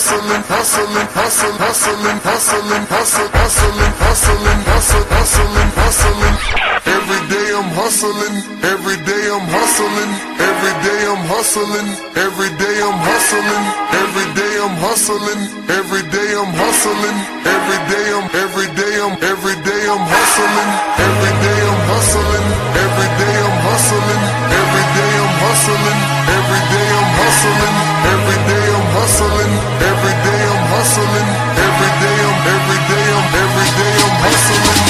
Every day I'm hustling, every day I'm hustling, every day I'm hustling, every day I'm hustling, every day I'm hustling, every day I'm hustling, every day I'm hustling, every day I'm hustling, every day I'm hustling, every day I'm hustling, every day I'm hustling, every day I'm hustling, every day I'm hustling, every day I'm hustling.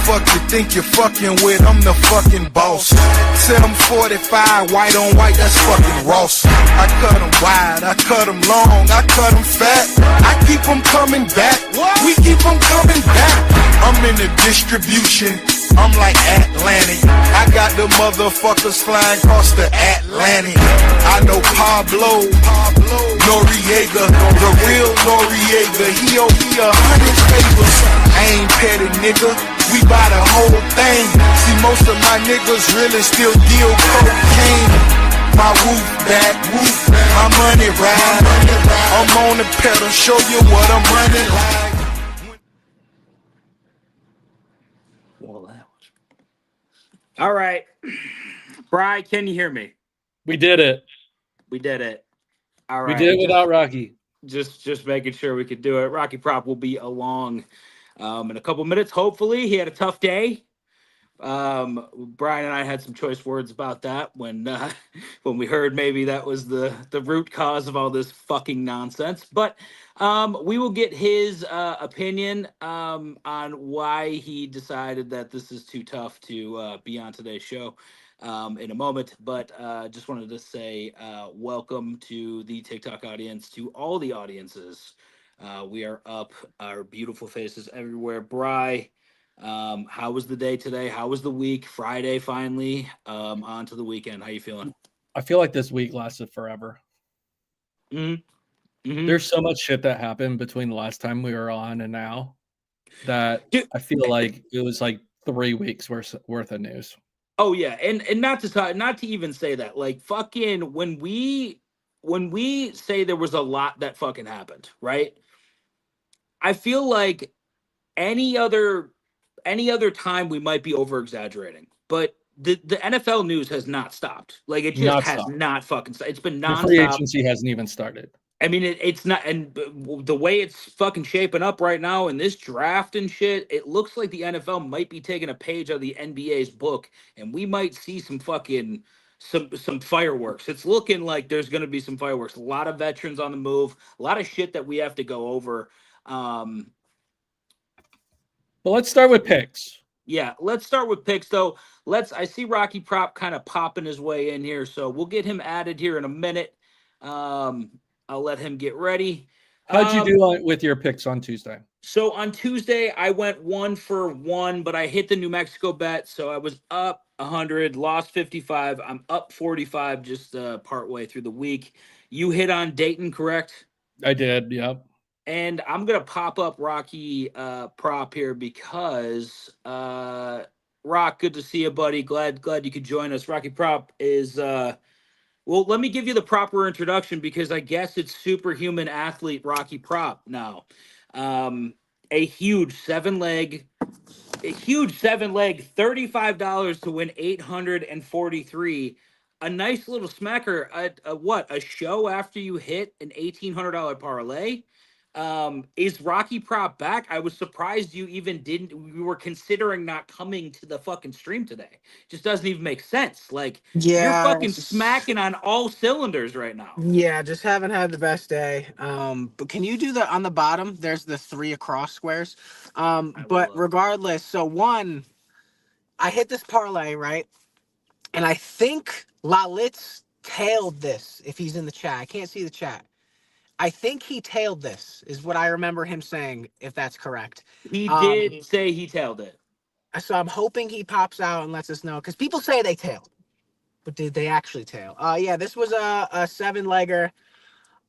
Fuck you think you're fucking with, I'm the fucking boss. Said I'm 45, white on white, that's fucking Ross. I cut them wide, I cut them long, I cut them fat. I keep them coming back, we keep them coming back. I'm in the distribution, I'm like Atlantic. I got the motherfuckers flying across the Atlantic. I know Pablo Noriega, the real Noriega. He owe me 100 favors. I ain't petty, nigga. We buy the whole thing. See, most of my niggas really still deal cocaine. My roof back, my money ride. I'm on the pedal, show you what I'm running like. Well, that was... All right. Bri, can you hear me? We did it. We did it. All right. We did it without Rocky. Just making sure we could do it. Rocky Prop will be along in a couple minutes. Hopefully, he had a tough day. Brian and I had some choice words about that when we heard maybe that was the root cause of all this fucking nonsense. But we will get his opinion on why he decided that this is too tough to be on today's show in a moment. But just wanted to say welcome to the TikTok audience, to all the audiences. We are up, our beautiful faces everywhere. Bri, how was the day today? How was the week? Friday, finally, on to the weekend. How you feeling? I feel like this week lasted forever. There's so much shit that happened between the last time we were on and now that I feel like it was like 3 weeks worth of news. Oh yeah, and not to even say that, like, fucking when we say there was a lot that fucking happened, right? I feel like any other time we might be over exaggerating, but the NFL news has not stopped. Like, it just has not fucking stopped. It's been nonstop. The free agency hasn't even started. I mean, it's not, and the way it's fucking shaping up right now in this draft and shit, it looks like the NFL might be taking a page out of the NBA's book, and we might see some fucking some fireworks. It's looking like there's going to be some fireworks. A lot of veterans on the move, a lot of shit that we have to go over. Well, let's start with picks. Yeah, let's start with picks. So I see Rocky Prop kind of popping his way in here, so we'll get him added here in a minute. I'll let him get ready. How'd you do with your picks on Tuesday? So on Tuesday, I went 1 for 1, but I hit the New Mexico bet. So I was up 100, lost 55. I'm up 45 just partway through the week. You hit on Dayton, correct? I did, yep. And I'm going to pop up Rocky Prop here because, Rock, good to see you, buddy. Glad you could join us. Rocky Prop is... well, let me give you the proper introduction because I guess it's superhuman athlete Rocky Prop now. A huge seven leg, $35 to win 843. A nice little smacker. A show after you hit an $1,800 parlay. Is Rocky Prop back? I was surprised you even we were considering not coming to the fucking stream today. Just doesn't even make sense. Like, you're fucking smacking on all cylinders right now. Yeah, just haven't had the best day. But can you do on the bottom? There's the 3 across squares. But regardless, so one, I hit this parlay, right? And I think Lalitz tailed this if he's in the chat. I can't see the chat. I think he tailed this, is what I remember him saying, if that's correct. He did say he tailed it. So I'm hoping he pops out and lets us know, because people say they tailed. But did they actually tail? Yeah, this was a 7-legger.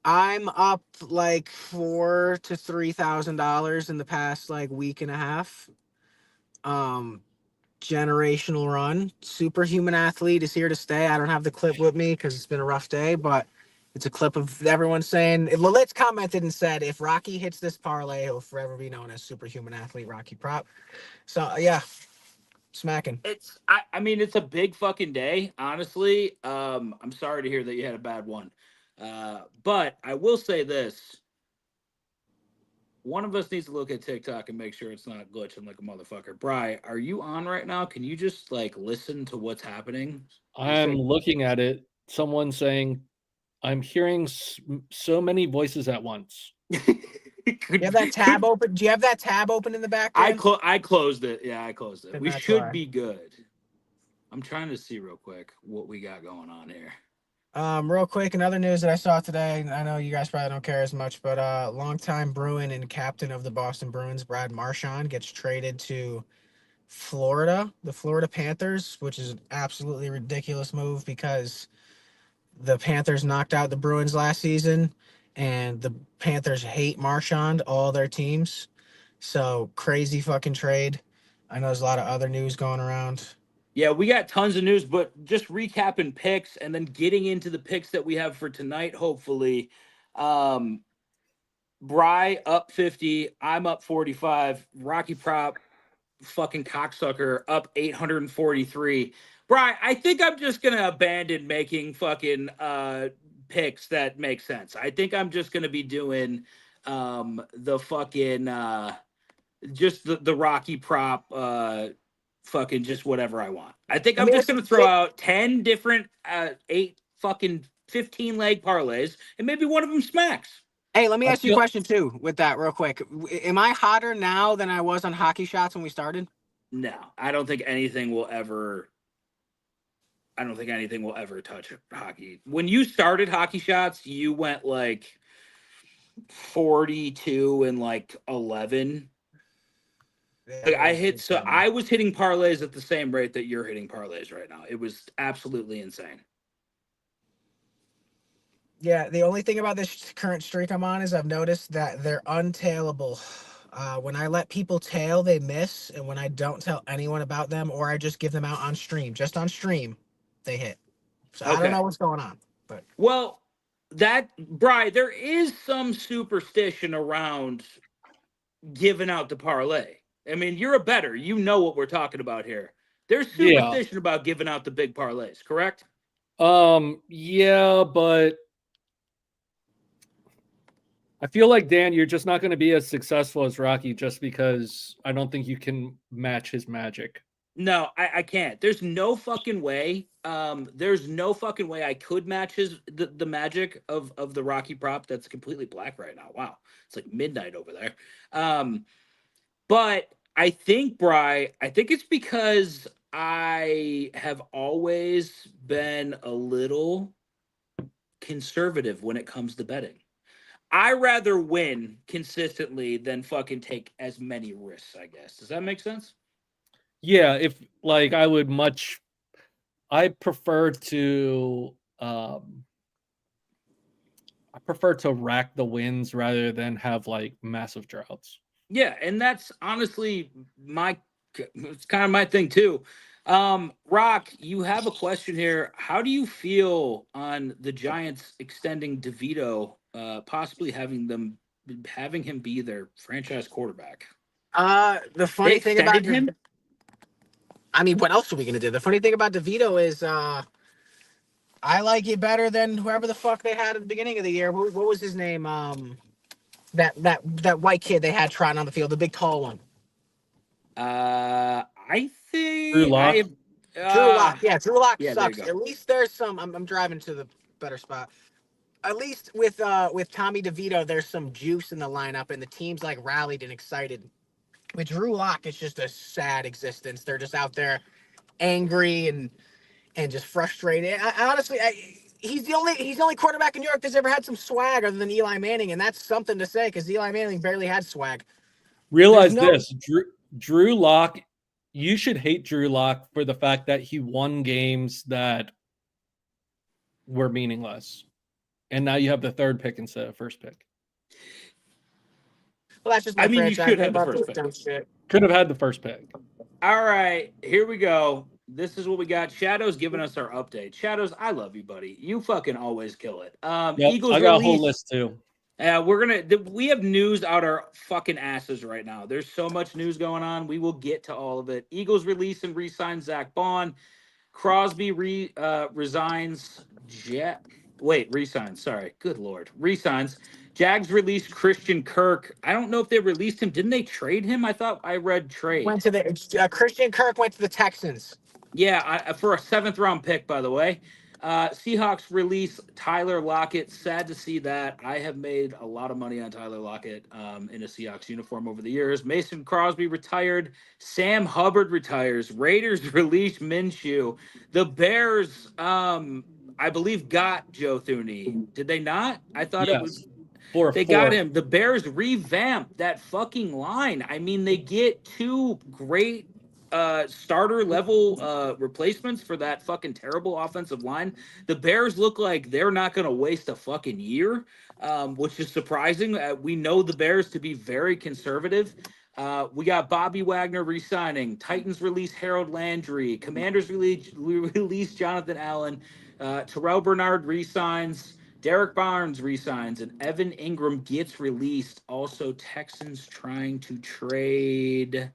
I'm up like $4,000 to $3,000 in the past like week and a half. Generational run. Superhuman athlete is here to stay. I don't have the clip with me because it's been a rough day, but It's a clip of everyone saying. Lilith commented and said, "If Rocky hits this parlay, he'll forever be known as superhuman athlete Rocky Prop." So yeah, smacking. I mean, it's a big fucking day, honestly. I'm sorry to hear that you had a bad one. But I will say this. One of us needs to look at TikTok and make sure it's not glitching like a motherfucker. Bri, are you on right now? Can you just like listen to what's happening? I'm looking at it. Someone saying, "I'm hearing so many voices at once." You have that tab open? Do you have that tab open in the back? I closed it. Yeah, I closed it. And We that's should why. be good. I'm trying to see real quick what we got going on here. Real quick, another news that I saw today. I know you guys probably don't care as much, but longtime Bruin and captain of the Boston Bruins, Brad Marchand, gets traded to Florida, the Florida Panthers, which is an absolutely ridiculous move because the Panthers knocked out the Bruins last season, and the Panthers hate Marchand, all their teams. So crazy fucking trade. I know there's a lot of other news going around. Yeah, we got tons of news, but just recapping picks and then getting into the picks that we have for tonight, hopefully. Bry up 50, I'm up 45, Rocky Prop fucking cocksucker up 843. Bry, I think I'm just gonna abandon making fucking picks that make sense. I think I'm just gonna be doing the fucking just the Rocky Prop fucking just whatever I want. I think I'm just gonna throw out 10 different 8 fucking 15 leg parlays and maybe one of them smacks. Hey, let me ask you a question too with that real quick. Am I hotter now than I was on Hockey Shots when we started? No, I don't think anything will ever touch hockey. When you started Hockey Shots, you went like 42 and like 11. Like I was hitting parlays at the same rate that you're hitting parlays right now. It was absolutely insane. Yeah, the only thing about this current streak I'm on is I've noticed that they're untailable. When I let people tail, they miss, and when I don't tell anyone about them or I just give them out on stream, just on stream, they hit. So I don't know what's going on, but well, Bri, there is some superstition around giving out the parlay. I mean, you're a bettor. You know what we're talking about here. There's superstition about giving out the big parlays, correct? Yeah, but I feel like, Dan, you're just not going to be as successful as Rocky just because I don't think you can match his magic. No, I can't. There's no fucking way. There's no fucking way I could match the magic of the Rocky Prop. That's completely black right now. Wow, it's like midnight over there. But I think, Bri, I think it's because I have always been a little conservative when it comes to betting. I rather win consistently than fucking take as many risks, I guess. Does that make sense? Yeah, if like I prefer to rack the wins rather than have like massive droughts. Yeah, and that's honestly it's kind of my thing too. Rock, you have a question here. How do you feel on the Giants extending DeVito, possibly having him be their franchise quarterback? The funny thing about him, I mean, what else are we gonna do? The funny thing about DeVito is I like it better than whoever the fuck they had at the beginning of the year. What was his name? That white kid they had trotting on the field, the big tall one. I think Drew Lock. Drew Lock. Yeah, Drew Lock sucks. At least there's some. I'm driving to the better spot. At least with Tommy DeVito, there's some juice in the lineup, and the team's like rallied and excited. With Drew Lock, it's just a sad existence. They're just out there angry and just frustrated. Honestly, he's the only quarterback in New York that's ever had some swag other than Eli Manning, and that's something to say because Eli Manning barely had swag. Realize this, Drew Lock. You should hate Drew Lock for the fact that he won games that were meaningless, and now you have the third pick instead of first pick. Well, that's just my franchise. You should have the first pick. Could have had the first pick. All right, here we go. this is what we got. Shadow's giving us our update. Shadows, I love you, buddy. You fucking always kill it. Yep, Eagles I got a release. whole list too. We have news out our fucking asses right now. There's so much news going on. We will get to all of it. Eagles release and re-sign Zach Bond. Crosby resigns. Resigns. Sorry. Good Lord. Resigns. Jags released Christian Kirk. I don't know if they released him. Didn't they trade him? I thought I read trade. Went to the Christian Kirk went to the Texans. Yeah, for a 7th-round pick, by the way. Seahawks release Tyler Lockett. Sad to see that. I have made a lot of money on Tyler Lockett in a Seahawks uniform over the years. Mason Crosby retired. Sam Hubbard retires. Raiders release Minshew. The Bears, I believe, got Joe Thuney. Did they not? I thought it was. They got him. The Bears revamped that fucking line. I mean, they get 2 great starter level replacements for that fucking terrible offensive line. The Bears look like they're not going to waste a fucking year, which is surprising. We know the Bears to be very conservative. We got Bobby Wagner re-signing. Titans release Harold Landry. Commanders release Jonathan Allen. Terrell Bernard re-signs. Derek Barnes resigns, and Evan Ingram gets released. Also, Texans trying to trade.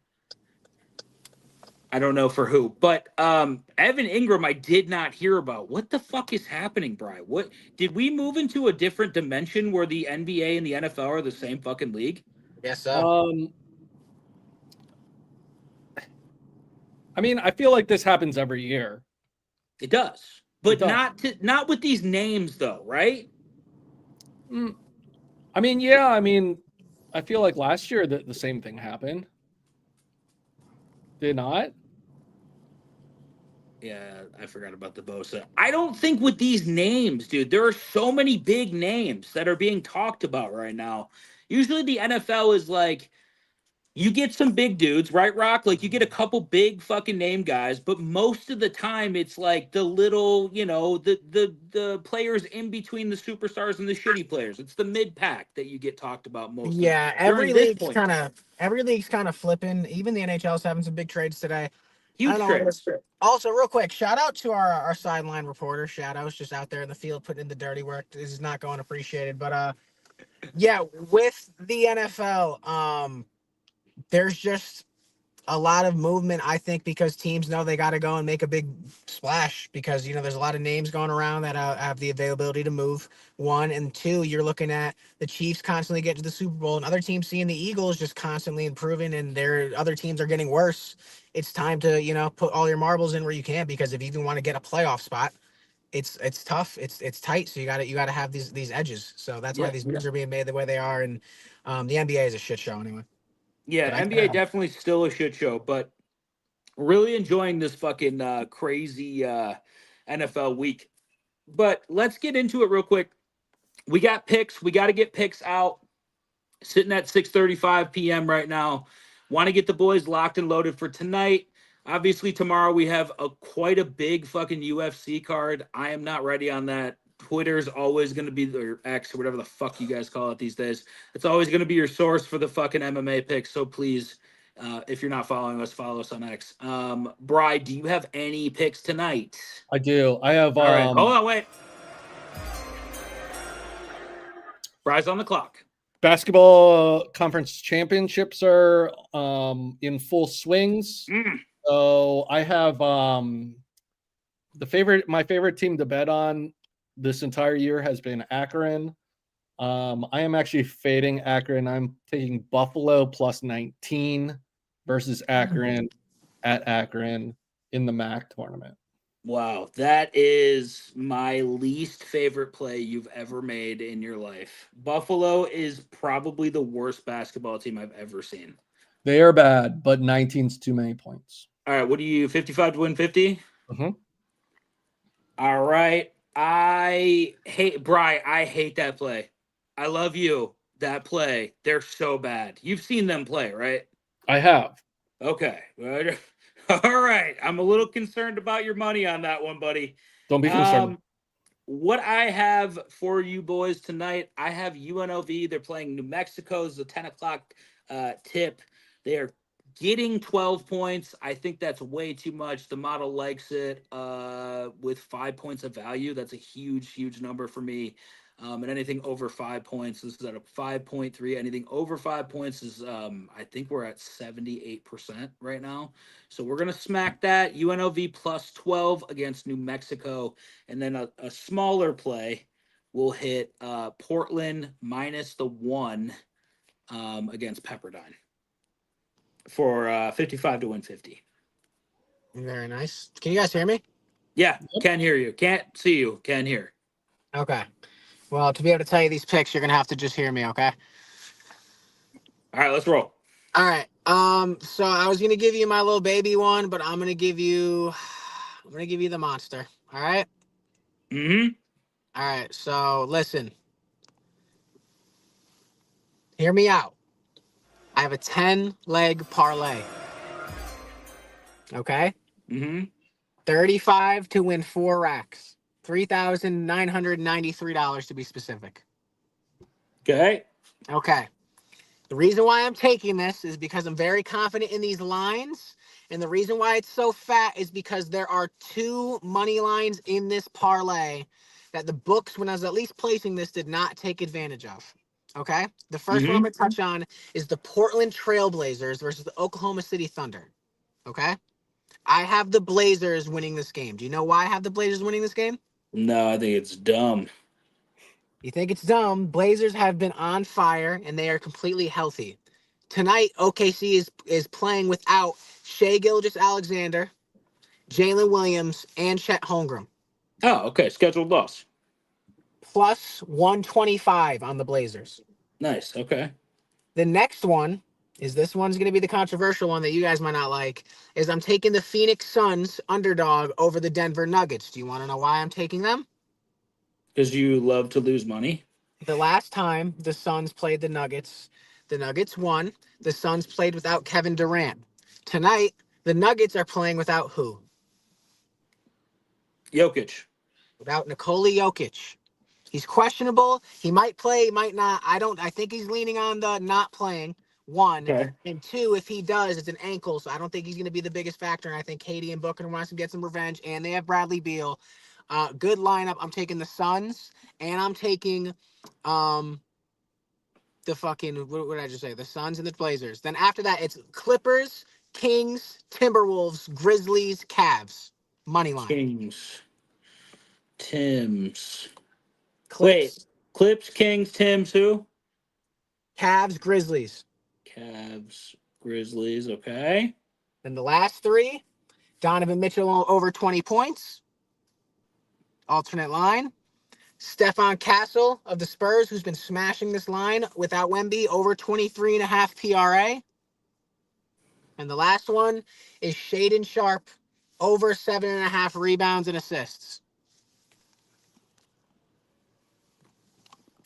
I don't know for who, but Evan Ingram, I did not hear about. What the fuck is happening, Bri? What did we move into a different dimension where the NBA and the NFL are the same fucking league? Yes, sir. I mean, I feel like this happens every year. It does, but not with these names, though, right? I mean, yeah. I mean, I feel like last year the same thing happened. Did not? Yeah, I forgot about the Bosa. I don't think with these names, dude, there are so many big names that are being talked about right now. Usually the NFL is like, you get some big dudes, right, Rock? Like you get a couple big fucking name guys, but most of the time it's like the little, the players in between the superstars and the shitty players. It's the mid pack that you get talked about most. Yeah, every league's kind of flipping. Even the NHL's having some big trades today. Huge trades. Also, real quick, shout out to our sideline reporter. Shadow's just out there in the field putting in the dirty work. This is not going appreciated, but yeah, with the NFL, there's just a lot of movement, I think, because teams know they got to go and make a big splash because, there's a lot of names going around that have the availability to move. 1 and 2, you're looking at the Chiefs constantly getting to the Super Bowl and other teams seeing the Eagles just constantly improving and their other teams are getting worse. It's time to, put all your marbles in where you can, because if you even want to get a playoff spot, it's tough. It's tight. So you gotta have these edges. So that's why these moves are being made the way they are. And the NBA is a shit show anyway. Yeah, NBA definitely still a shit show, but really enjoying this fucking crazy NFL week. But let's get into it real quick. We got picks. We got to get picks out. Sitting at 6:35 p.m. right now. Want to get the boys locked and loaded for tonight. Obviously, tomorrow we have quite a big fucking UFC card. I am not ready on that. Twitter's always going to be their X or whatever the fuck you guys call it these days. It's always going to be your source for the fucking MMA picks. So please, if you're not following us, follow us on X. Bri, do you have any picks tonight? I do. I have. All right, hold on, wait. Bri's on the clock. Basketball conference championships are in full swings. So I have my favorite team to bet on this entire year has been Akron. I am actually fading Akron. I'm taking Buffalo plus 19 versus Akron at Akron in the MAC tournament. Wow, that is my least favorite play you've ever made in your life. Buffalo is probably the worst basketball team I've ever seen. They are bad, but 19's too many points. All right, what do you, 55 to win 50? Mm-hmm. All right. I hate that play. I love you. That play. They're so bad. You've seen them play, right? I have. Okay. All right. I'm a little concerned about your money on that one, buddy. Don't be concerned. What I have for you boys tonight, I have UNLV. They're playing New Mexico's the 10 o'clock tip. They are getting 12 points, I think that's way too much. The model likes it with 5 points of value. That's a huge number for me. And anything over 5 points, this is at a 5.3. Anything over 5 points is, I think we're at 78% right now. So we're going to smack that. UNLV plus 12 against New Mexico. And then a smaller play will hit Portland minus the 1 against Pepperdine for 55 to win 50. Very nice. Can you guys hear me? Yeah, can hear you. Can't see you. Can hear. Okay. Well, to be able to tell you these picks, you're gonna have to just hear me, okay? All right, let's roll. All right. So I was gonna give you my little baby one, but I'm gonna give you the monster. All right. Mm-hmm. All right. So listen. Hear me out. I have a 10-leg parlay. Okay. Mm-hmm. 35 to win 4 racks. $3,993 to be specific. Okay. Okay. The reason why I'm taking this is because I'm very confident in these lines. And the reason why it's so fat is because there are 2 money lines in this parlay that the books, when I was at least placing this, did not take advantage of. Okay? The first one I'm going to touch on is the Portland Trailblazers versus the Oklahoma City Thunder. Okay? I have the Blazers winning this game. Do you know why I have the Blazers winning this game? No, I think it's dumb. You think it's dumb? Blazers have been on fire and they are completely healthy. Tonight, OKC is playing without Shai Gilgeous-Alexander, Jalen Williams, and Chet Holmgren. Oh, okay. Scheduled loss. Plus 125 on the Blazers. Nice. Okay. The next one is this one's going to be the controversial one that you guys might not like, is I'm taking the Phoenix Suns underdog over the Denver Nuggets. Do you want to know why I'm taking them? Because you love to lose money. The last time the Suns played the Nuggets won. The Suns played without Kevin Durant. Tonight, the Nuggets are playing without who? Jokic. Without Nikola Jokic. He's questionable. He might play, he might not. I think he's leaning on the not playing. 1. Okay. And 2, if he does, it's an ankle, so I don't think he's going to be the biggest factor. And I think Katie and Booker wants to get some revenge, and they have Bradley Beal. Good lineup. I'm taking the Suns, and I'm taking the fucking, what did I just say? The Suns and the Blazers. Then after that, it's Clippers, Kings, Timberwolves, Grizzlies, Cavs. Money line. Kings. Tims. Clips, Wait. Clips, Kings, Tims, who? Cavs, Grizzlies. Cavs, Grizzlies. Okay. Then the last 3, Donovan Mitchell over 20 points. Alternate line. Stephon Castle of the Spurs, who's been smashing this line without Wemby, over 23.5 PRA. And the last one is Shaden Sharp, over 7.5 rebounds and assists.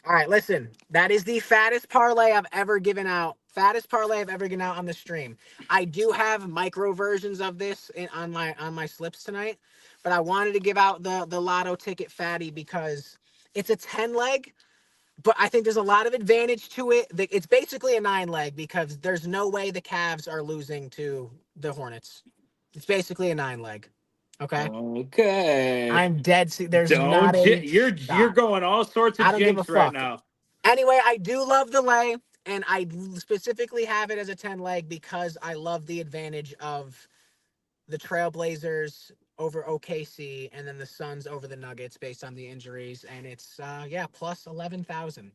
All right, listen. That is the fattest parlay I've ever given out. Fattest parlay I've ever given out on the stream. I do have micro versions of this on my slips tonight, but I wanted to give out the lotto ticket fatty because it's a 10-leg, but I think there's a lot of advantage to it. It's basically a 9-leg because there's no way the Cavs are losing to the Hornets. It's basically a 9-leg. Okay. Okay. I'm dead. There's Don't not a. You're going all sorts of I don't give a jinx right fuck. now. Anyway, I do love the lay, and I specifically have it as a 10-leg because I love the advantage of the Trailblazers over OKC and then the Suns over the Nuggets based on the injuries, and it's plus 11,000.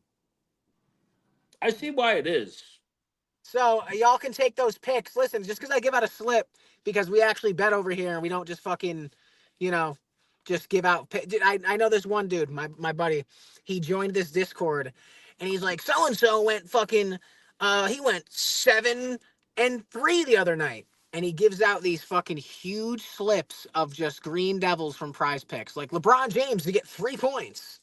I see why it is. So y'all can take those picks. Listen, just because I give out a slip because we actually bet over here and we don't just fucking, just give out. I know this one dude, my buddy, he joined this Discord and he's like, so-and-so went fucking, he went 7-3 the other night. And he gives out these fucking huge slips of just Green Devils from Prize Picks. Like LeBron James to get 3 points.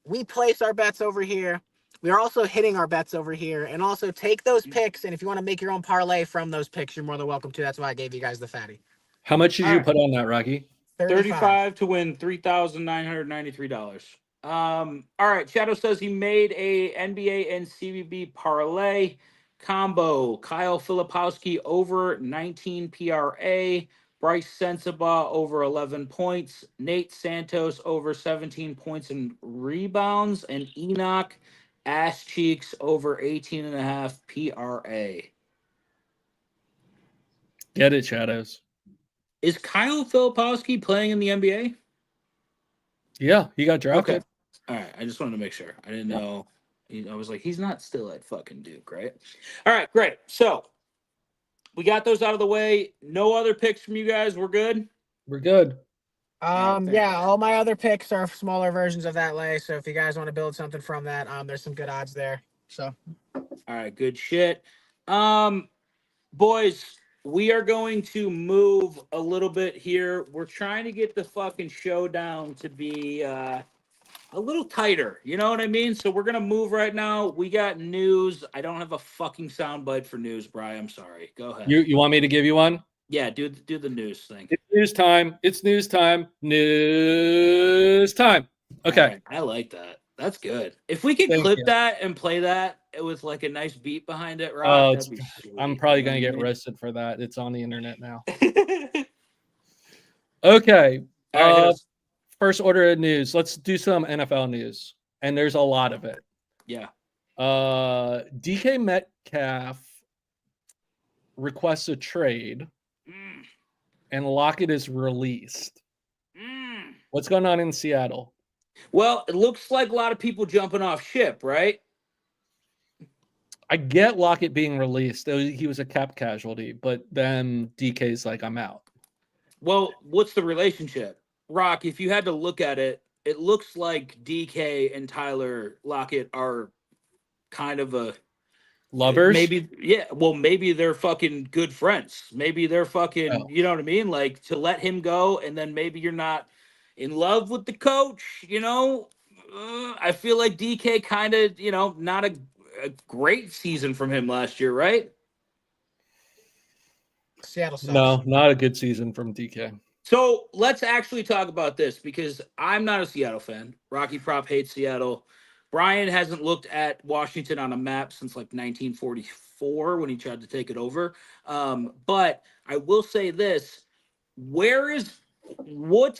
We place our bets over here. We are also hitting our bets over here. And also take those picks. And if you want to make your own parlay from those picks, you're more than welcome to. That's why I gave you guys the fatty. How much did you put on that, Rocky? 35 to win $3,993. All right. Shadow says he made a NBA and CBB parlay. combo, Kyle Filipowski over 19 PRA, Bryce Sensabaugh over 11 points, Nate Santos over 17 points and rebounds, and Enoch Ass Cheeks over 18.5 PRA. Get it, Shadows. Is Kyle Filipowski playing in the NBA? Yeah, he got drafted. Okay. All right. I just wanted to make sure. I didn't know. I was like, he's not still at fucking Duke, right? All right, great. So we got those out of the way. No other picks from you guys. We're good. We're good. Yeah, all my other picks are smaller versions of that lay. So if you guys want to build something from that, there's some good odds there. So All right, good shit. Boys, we are going to move a little bit here. We're trying to get the fucking showdown to be a little tighter. You know what I mean? So we're gonna move right now. We got news. I don't have a fucking soundbite for news, Brian. I'm sorry. Go ahead. You want me to give you one? Yeah, do the news thing. It's news time. It's news time. News time. Okay. Right, I like that. That's good. If we could Thank clip you. that and play that with like a nice beat behind it, Rock, that'd be sweet. I'm probably going to You get know arrested for that. It's on the internet now. what I mean? Okay. All right, hit us. First order of news. Let's do some NFL news. And there's a lot of it. Yeah. DK Metcalf requests a trade Mm, and Lockett is released. mm. What's going on in Seattle? Well, it looks like a lot of people jumping off ship, right? I get Lockett being released. He was a cap casualty, but then DK's like, I'm out. Well, what's the relationship? Rock, if you had to look at it, it looks like DK and Tyler Lockett are kind of a Lovers? maybe, yeah. Well, maybe they're fucking good friends. Maybe they're fucking, you know what I mean? Like to let him go, and then maybe you're not in love with the coach. You know, I feel like DK kind of, not a great season from him last year, right? Seattle sucks. No, not a good season from DK. So let's actually talk about this because I'm not a Seattle fan. Rocky Prop hates Seattle. Brian hasn't looked at Washington on a map since like 1944 when he tried to take it over. But I will say this: what's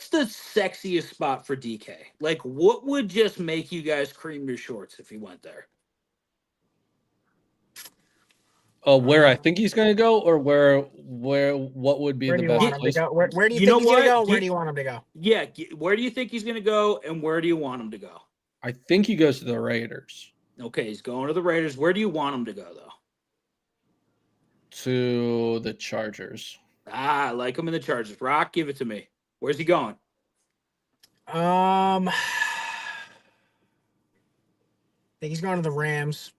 the sexiest spot for DK? Like, what would just make you guys cream your shorts if he went there? Where I think he's going to go, or what would be Where the do you best want him to place? go? Where do you You think know he's gonna what? go? Where do you want him to go? Yeah, where do you think he's going to go, and where do you want him to go? I think he goes to the Raiders. Okay, he's going to the Raiders. Where do you want him to go, though? To the Chargers. I like him in the Chargers. Rock, give it to me. Where's he going? I think he's going to the Rams,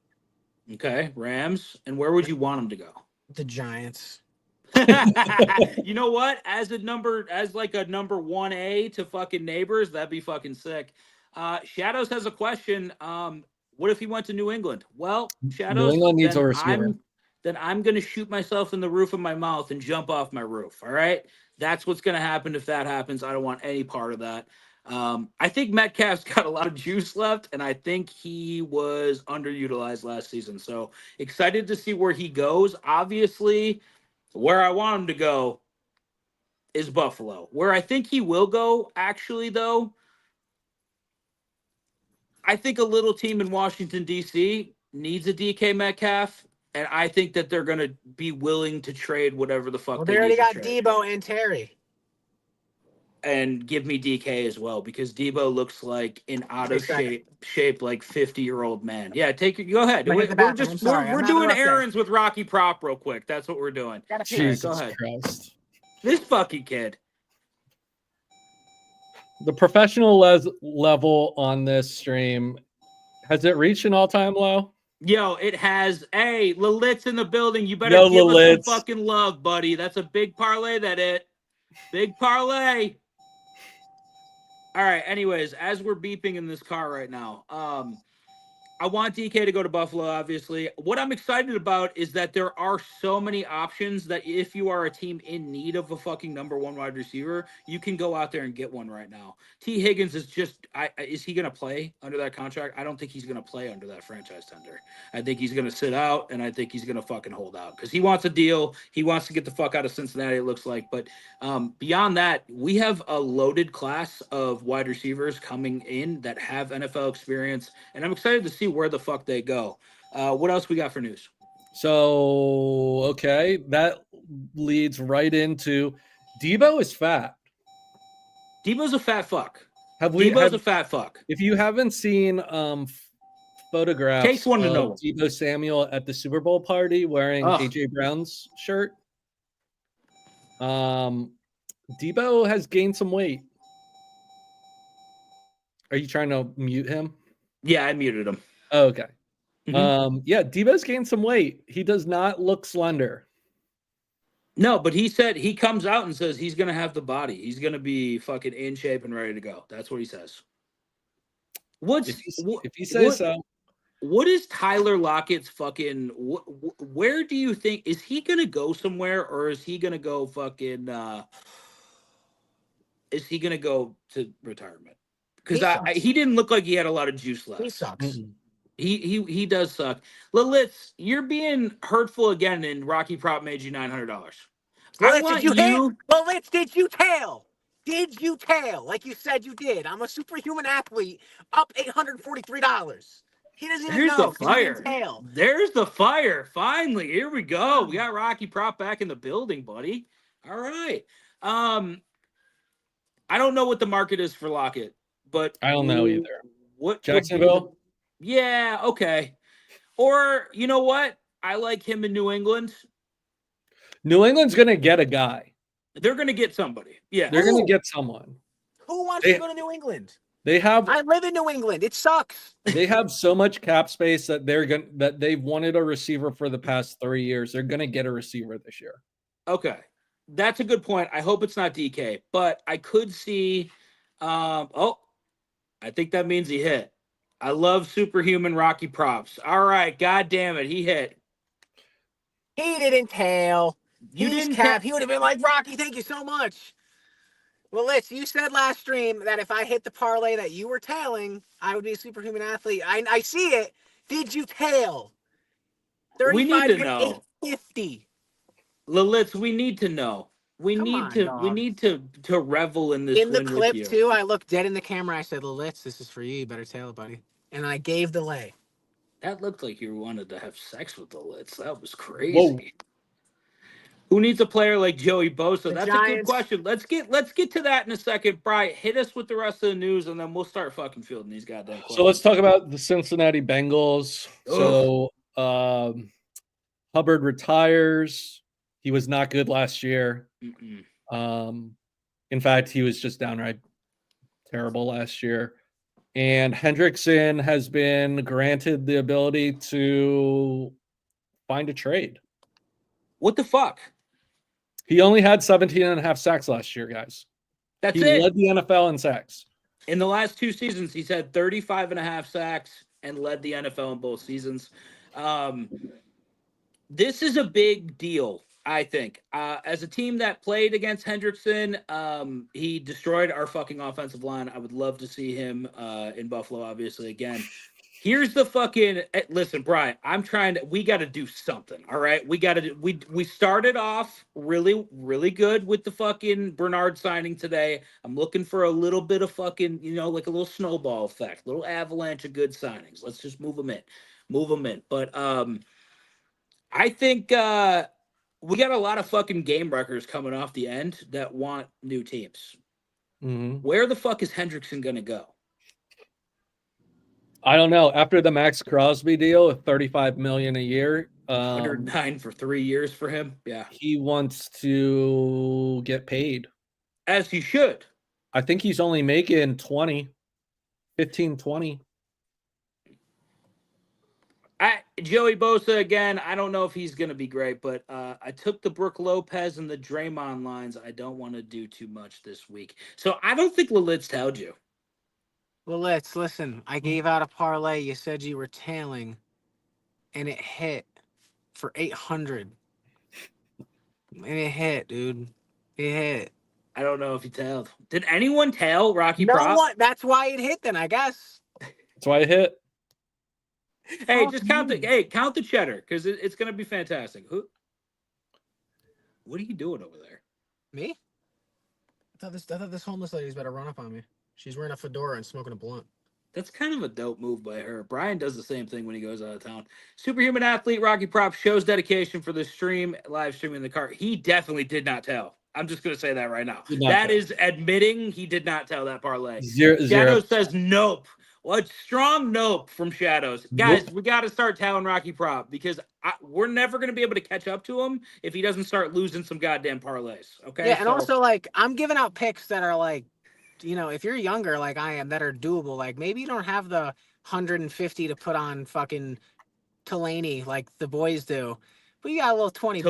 Okay, Rams. And where would you want him to go? the Giants. You know what? As like a number 1A to fucking neighbors, that'd be fucking sick. Shadows has a question. What if he went to New England? Well, Shadows, New England needs a receiver. Then I'm gonna shoot myself in the roof of my mouth and jump off my roof. All right. That's what's gonna happen if that happens. I don't want any part of that. I think Metcalf's got a lot of juice left, and I think he was underutilized last season. So excited to see where he goes. Obviously, where I want him to go is Buffalo. Where I think he will go, actually, though, I think a little team in Washington, D.C. needs a DK Metcalf, and I think that they're going to be willing to trade whatever the fuck Well, they they already need to got trade. Debo and Terry. And give me DK as well, because Debo looks like an out of Exactly. shape like 50-year-old man. Yeah, go ahead. I'm gonna hit the bathroom. I'm sorry. We're I'm doing having a rough day. errands with Rocky Prop real quick. That's what we're doing. Gotta pee. Jesus Go ahead. Christ. This fucking kid. The professional level on this stream, has it reached an all-time low? Yo, it has. Hey, Lilith's in the building. You better Yo, give us Lilith. some fucking love, buddy. That's a big parlay, Big parlay. All right, anyways, as we're beeping in this car right now, I want DK to go to Buffalo, obviously. What I'm excited about is that there are so many options that if you are a team in need of a fucking number one wide receiver, you can go out there and get one right now. T. Higgins is just, is he going to play under that contract? I don't think he's going to play under that franchise tender. I think he's going to sit out, and I think he's going to fucking hold out because he wants a deal. He wants to get the fuck out of Cincinnati, it looks like. But beyond that, we have a loaded class of wide receivers coming in that have NFL experience, and I'm excited to see where the fuck they go. What else we got for news? So, okay, that leads right into Debo is fat. Debo's a fat fuck. Debo's a fat fuck. If you haven't seen photographs Takes one to of know. Debo Samuel at the Super Bowl party wearing AJ Brown's shirt, Debo has gained some weight. Are you trying to mute him? Yeah, I muted him. Oh, okay. Yeah, Debo's gained some weight. He does not look slender. No, but he said he comes out and says he's going to have the body. He's going to be fucking in shape and ready to go. That's what he says. If he says so. What is Tyler Lockett's fucking? Where do you think is he going to go somewhere, or is he going to go fucking? Is he going to go to retirement? Because he didn't look like he had a lot of juice left. He sucks. Mm-mm. He does suck. Lilith, you're being hurtful again, and Rocky Prop made you $900. Lilith, did you tail? Did you tail like you said you did? I'm a superhuman athlete, up $843. He doesn't even know. There's the fire. There's the fire. Finally, here we go. We got Rocky Prop back in the building, buddy. All right. I don't know what the market is for Lockett, but I don't know either. What Jacksonville? Yeah, okay. Or you know what? I like him in New England. New England's gonna get a guy. They're gonna get somebody. Yeah, they're gonna get someone. Who wants to go to New England? I live in New England. It sucks. They have so much cap space that they've wanted a receiver for the past 3 years. They're gonna get a receiver this year. Okay, that's a good point. I hope it's not DK, but I could see. I think that means he hit. I love superhuman Rocky Props. All right, god damn it, he hit. He didn't tail. He's cap. He would have been like, Rocky, thank you so much. Well, you said last stream that if I hit the parlay that you were tailing, I would be a superhuman athlete. I see it. Did you tail? 35 we need to know. 50. Lilith, we need to know. We need to revel in this. In the clip too, I looked dead in the camera. I said, Lilith, this is for you. You better tail it, buddy. And I gave the lay. That looked like you wanted to have sex with the Lits. That was crazy. Whoa. Who needs a player like Joey Bosa? The That's Giants. a good question. Let's get to that in a second. Brian, hit us with the rest of the news, and then we'll start fucking fielding these goddamn questions. So let's talk about the Cincinnati Bengals. Ugh. So Hubbard retires. He was not good last year. In fact, he was just downright terrible last year. And Hendrickson has been granted the ability to find a trade. What the fuck? He only had 17.5 sacks last year, guys. That's he it. He led the NFL in sacks. In the last 2 seasons, he's had 35.5 sacks and led the NFL in both seasons. This is a big deal, I think. As a team that played against Hendrickson, he destroyed our fucking offensive line. I would love to see him in Buffalo, obviously, again. Here's the fucking listen, Brian. We got to do something. All right, we started off really, really good with the fucking Bernard signing today. I'm looking for a little bit of fucking, like a little snowball effect, little avalanche of good signings. Let's just move them in. But I think we got a lot of fucking game wreckers coming off the end that want new teams. Mm-hmm. Where the fuck is Hendrickson gonna go? I don't know. After the Max Crosby deal of $35 million a year, 109 for 3 years for him. Yeah, he wants to get paid, as he should. I think he's only making 20. Joey Bosa again. I don't know if he's gonna be great, but I took the Brooke Lopez and the Draymond lines. I don't want to do too much this week, so I don't think Lilith's told you. Well, listen. I gave out a parlay. You said you were tailing, and it hit for 800. And it hit, dude. It hit. I don't know if he tailed. Did anyone tail Rocky No Prop? one. That's why it hit. Then I guess. That's why I hit. Hey, Fuck just you. count the cheddar because it's gonna be fantastic. What are you doing over there? Me? I thought this homeless lady's better run up on me. She's wearing a fedora and smoking a blunt. That's kind of a dope move by her. Brian does the same thing when he goes out of town. Superhuman athlete Rocky Prop shows dedication for the stream, live streaming in the car. He definitely did not tell. I'm just going to say that right now. That is admitting he did not tell that parlay. Shadows says nope. What strong nope from Shadows. Guys, we got to start telling Rocky Prop because we're never going to be able to catch up to him if he doesn't start losing some goddamn parlays. Okay. Yeah, and also like I'm giving out picks that are like, you know, if you're younger like I am, that are doable. Like maybe you don't have the 150 to put on fucking Delaney like the boys do, but you got a little $20,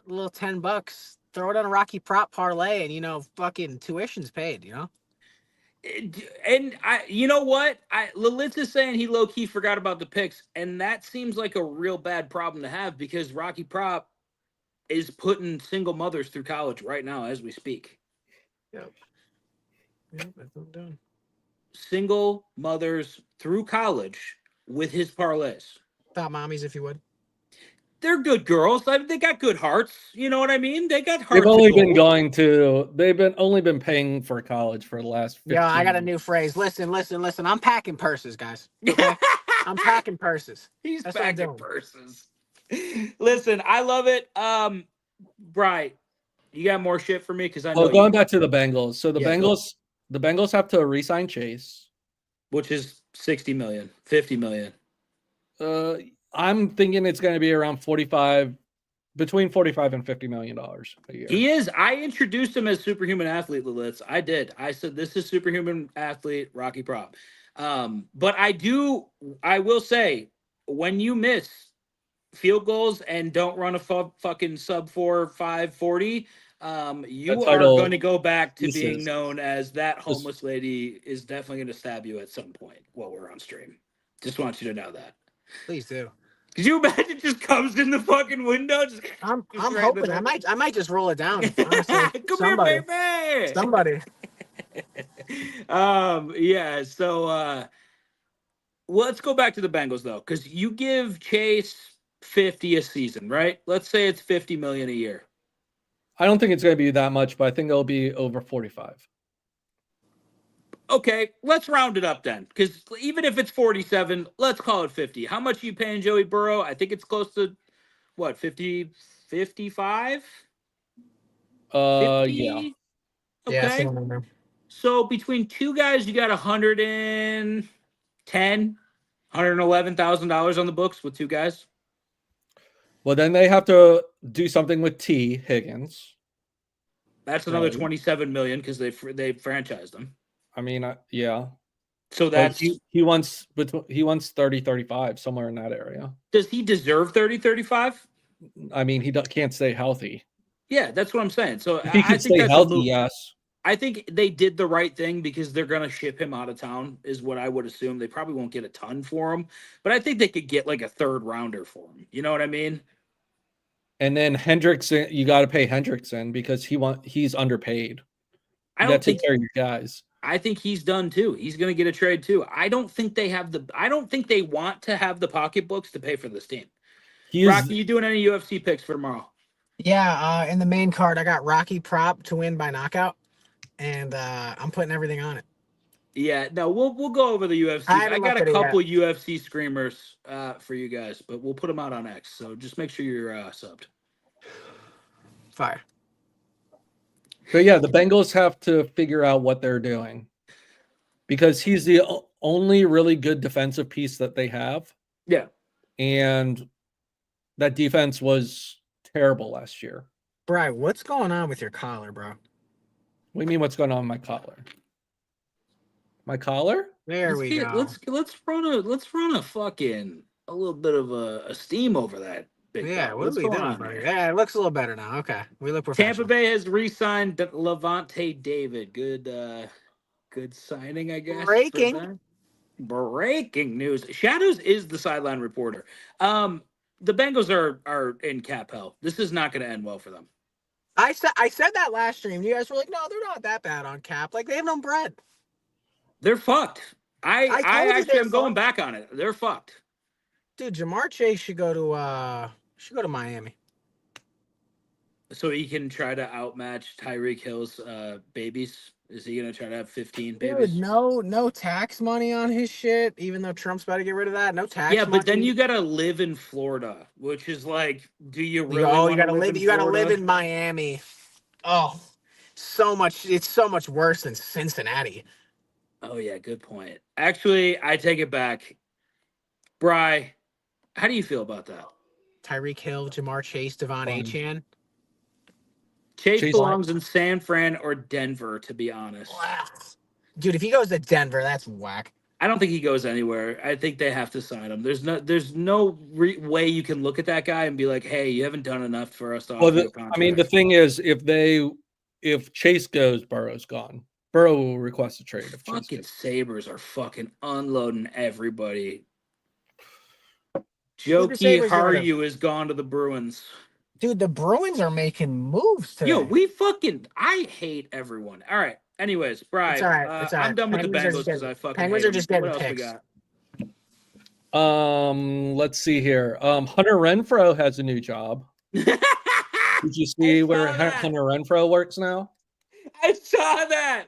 little $10. Throw it on a Rocky Prop parlay, and you know, fucking tuition's paid. You know. And you know what? Lilith is saying he low key forgot about the picks, and that seems like a real bad problem to have because Rocky Prop is putting single mothers through college right now as we speak. Yep. Yep, that's what I'm doing. Single mothers through college with his parlays. Thought mommies, if you would. They're good girls. They got good hearts. You know what I mean? They got hearts. They've only been paying for college for the last 15 Yeah, I got a new phrase. Listen. I'm packing purses, guys. Okay? I'm packing purses. He's packing purses. Listen, I love it. Bright, you got more shit for me because I know. Going back to the Bengals. So the Bengals have to re-sign Chase, which is 60 million, 50 million. I'm thinking it's going to be around between 45 and $50 million a year. He is. I introduced him as superhuman athlete, Lilith. I did. I said, this is superhuman athlete, Rocky Prop. But I will say, when you miss field goals and don't run a fucking sub 4.5 40, you are going to go back to being known as that homeless lady is definitely going to stab you at some point while we're on stream. Just want you to know that. Please do. Could you imagine it just comes in the fucking window? I'm hoping. I might just roll it down. Honestly. Come here, baby. Somebody. Yeah. So let's go back to the Bengals though, because you give Chase 50 a season, right? Let's say it's 50 million a year. I don't think it's going to be that much, but I think it'll be over 45. Okay, let's round it up then, because even if it's 47, let's call it 50. How much are you paying Joey Burrow? I think it's close to, what, 50, 55? 50? Yeah. Okay. Yeah, so between two guys, you got $111,000 on the books with two guys. Well, then they have to do something with T. Higgins. That's another 27 million because they franchised him. I mean, yeah. So that's he wants 30, 35, somewhere in that area. Does he deserve 30, 35? I mean, he can't stay healthy. Yeah, that's what I'm saying. So if he can stay healthy, yes. I think they did the right thing because they're going to ship him out of town, is what I would assume. They probably won't get a ton for him, but I think they could get like a third rounder for him. You know what I mean? And then Hendrickson, you got to pay Hendrickson because he's underpaid. I don't think care of your guys. I think he's done too. He's going to get a trade too. I don't think they want to have the pocketbooks to pay for this team. Rocky, you doing any UFC picks for tomorrow? Yeah, in the main card, I got Rocky Prop to win by knockout, and I'm putting everything on it. Yeah, no, we'll go over the UFC. I got a couple UFC screamers for you guys, but we'll put them out on X. So just make sure you're subbed. Fire. But yeah, the Bengals have to figure out what they're doing because he's the only really good defensive piece that they have. Yeah. And that defense was terrible last year. Bri, what's going on with your collar, bro? What do you mean what's going on with my collar? My collar? There we go. Let's run a fucking a little bit of a steam over that. Yeah, what are we doing, buddy? Yeah, it looks a little better now. Okay, we look professional. Tampa Bay has re-signed Levante David. Good Good signing, I guess. Breaking. Breaking news. Shadows is the sideline reporter. The Bengals are in cap hell. This is not going to end well for them. I said that last stream. You guys were like, no, they're not that bad on cap. Like, they have no bread. They're fucked. I told you actually they're am going fucked. back on it. They're fucked. Dude, Jamar Chase should go to Miami. So he can try to outmatch Tyreek Hill's babies. Is he gonna try to have 15 babies? Dude, no tax money on his shit. Even though Trump's about to get rid of that, no tax. Yeah, money. but then you gotta live in Florida, which is like, do you really? You gotta live. You gotta live in Miami. Oh, so much. It's so much worse than Cincinnati. Oh yeah, good point. Actually, I take it back. Bri, how do you feel about that? Tyreek Hill, Jamar Chase, Devon Achane. Chase belongs in San Fran or Denver, to be honest. Wow. Dude, if he goes to Denver, that's whack. I don't think he goes anywhere. I think they have to sign him. There's no way you can look at that guy and be like, hey, you haven't done enough for us to offer you a contract. I mean, the thing is, if Chase goes, Burrow's gone. Burrow will request a trade. If fucking Sabres are fucking unloading everybody. Jokey Haru is gone to the Bruins. Dude, the Bruins are making moves today. Yo, I hate everyone. All right. Anyways, Brian, it's all right. It's all right. I'm done with the Bengals because I fucking Penguins hate are just them. getting What else picks. we got? Let's see here. Hunter Renfrow has a new job. Did you see where Hunter Renfrow works now? I saw that.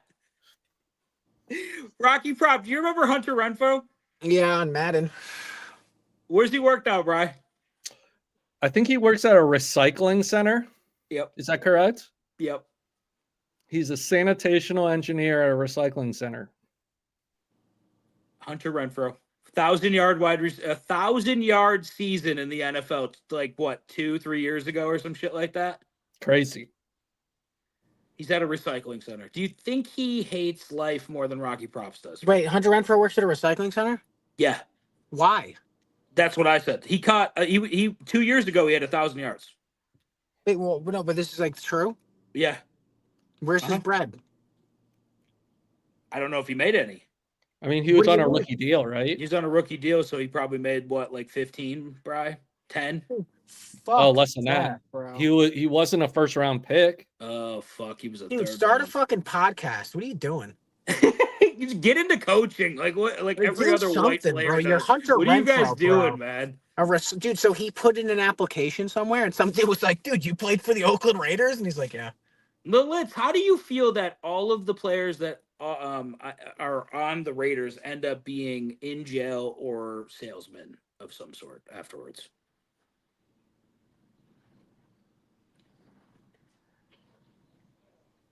Rocky Prop, do you remember Hunter Renfrow? Yeah, on Madden. Where's he work now, Bri? I think he works at a recycling center. Yep. Is that correct? Yep. He's a sanitational engineer at a recycling center. Hunter Renfrow, 1,000-yard season in the NFL. Like what, 2-3 years ago or some shit like that? Crazy. He's at a recycling center. Do you think he hates life more than Rocky Props does? Wait, Hunter Renfrow works at a recycling center? Yeah. Why? That's what I said. He caught. He 2 years ago he had 1,000 yards. Wait, well, no, but this is like true. Yeah. Where's his bread? I don't know if he made any. I mean, he was on a rookie deal, right? He's on a rookie deal, so he probably made what, like 15, Bri? 10? Fuck less than that. Bro. He wasn't a first round pick. Oh fuck, he was a dude. Third Start round. A fucking podcast. What are you doing? Just get into coaching, like what? Like every other white player. Bro. You're Hunter what are you guys Renfrow, doing, man? Dude, so he put in an application somewhere, and some dude was like, "Dude, you played for the Oakland Raiders," and he's like, "Yeah." Lilith, how do you feel that all of the players that are on the Raiders end up being in jail or salesmen of some sort afterwards?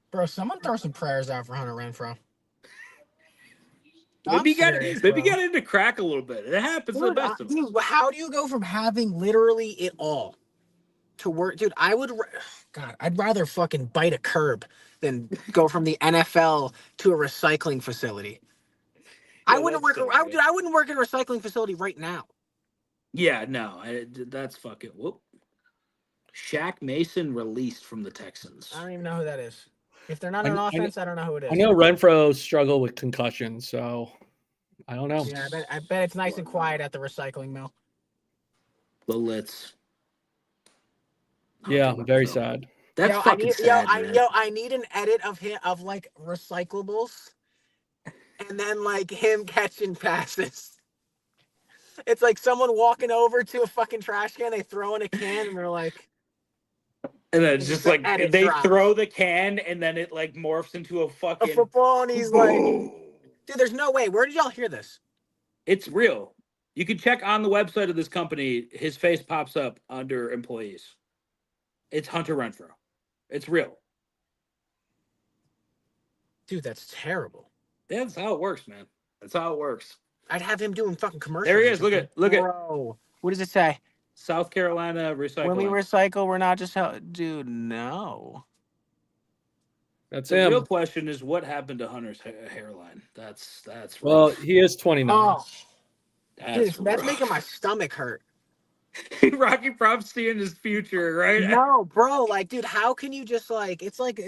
Bro, someone throw some prayers out for Hunter Renfrow. Maybe got into crack a little bit. It happens to the best of us. Dude, how do you go from having literally it all to work? Dude, I'd rather fucking bite a curb than go from the NFL to a recycling facility. I wouldn't work at a recycling facility right now. Yeah, no, that's fucking whoop. Shaq Mason released from the Texans. I don't even know who that is. If they're not on offense, I don't know who it is. I know Renfro struggled with concussion, so I don't know. Yeah, I bet it's nice and quiet at the recycling mill. The Litz. Yeah, very sad. That's fucking sad. I need an edit of him of like recyclables, and then like him catching passes. It's like someone walking over to a fucking trash can, they throw in a can, and they're like. And then it's just like they throw the can, and then it like morphs into a football, and he's like, "Dude, there's no way. Where did y'all hear this?" It's real. You can check on the website of this company. His face pops up under employees. It's Hunter Renfrow. It's real. Dude, that's terrible. Yeah, that's how it works, man. That's how it works. I'd have him doing fucking commercials. There he is. Look at. Bro, what does it say? South Carolina recycling. When we recycle, we're not just dude. No. That's the him. real question is what happened to Hunter's hairline. That's rough. Well, he is 29. Oh, that's making my stomach hurt. Rocky Prop's seeing his future, right? No, bro. Like, dude, how can you just like? It's like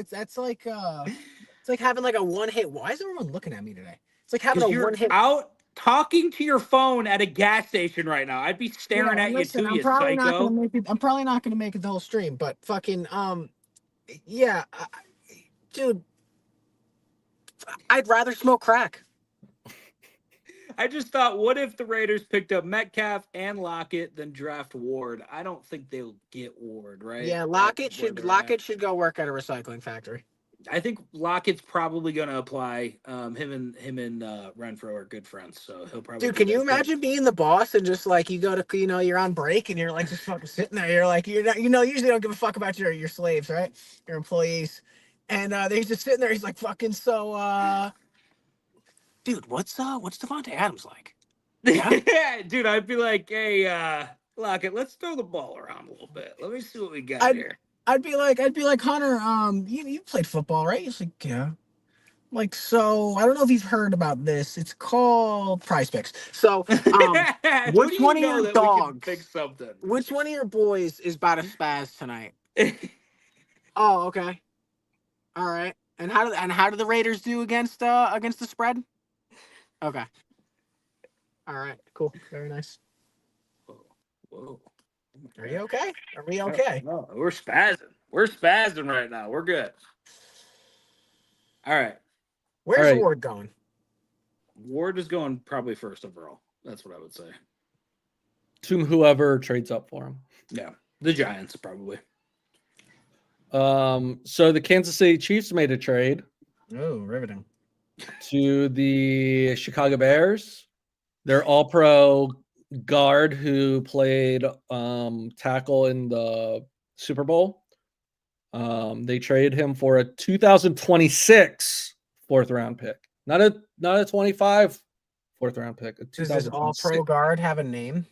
like having like a one-hit. Why is everyone looking at me today? It's like having a Because you're one-hit. out talking to your phone at a gas station right now. I'd be staring at Listen, you too, I'm you probably not psycho. gonna make it. I'm probably not gonna make it the whole stream, but fucking yeah, dude, I'd rather smoke crack. I just thought, what if the Raiders picked up Metcalf and Lockett, then draft Ward? I don't think they'll get Ward, right? Yeah, Lockett should go work at a recycling factory. I think Lockett's probably going to apply. Him and Renfro are good friends, so he'll probably. Dude, can you imagine being the boss and just like you go to you're on break and you're like just fucking sitting there. You're like you're not usually don't give a fuck about your slaves, right? Your employees, and he's just sitting there. He's like fucking dude, what's Devontae Adams like? Yeah, dude, I'd be like, hey, Lockett, let's throw the ball around a little bit. Let me see what we got here. I'd be like Hunter, you played football, right? He's like, yeah. Like, so I don't know if you've heard about this. It's called Prize Picks. So, which one of your dogs? Which one of your boys is about to spaz tonight? Oh, okay. All right. And how do the Raiders do against the spread? Okay. All right. Cool. Very nice. Whoa. Are you okay? Are we okay? No, we're spazzing. We're spazzing right now. We're good. All right. Where's Ward going? Ward is going probably first overall. That's what I would say. To whoever trades up for him. Yeah. The Giants, probably. So the Kansas City Chiefs made a trade. Oh, riveting. To the Chicago Bears. Their all-pro guard who played tackle in the Super Bowl. They traded him for a 2026 4th-round pick. Not a 25 4th-round pick. Does this all-pro guard have a name?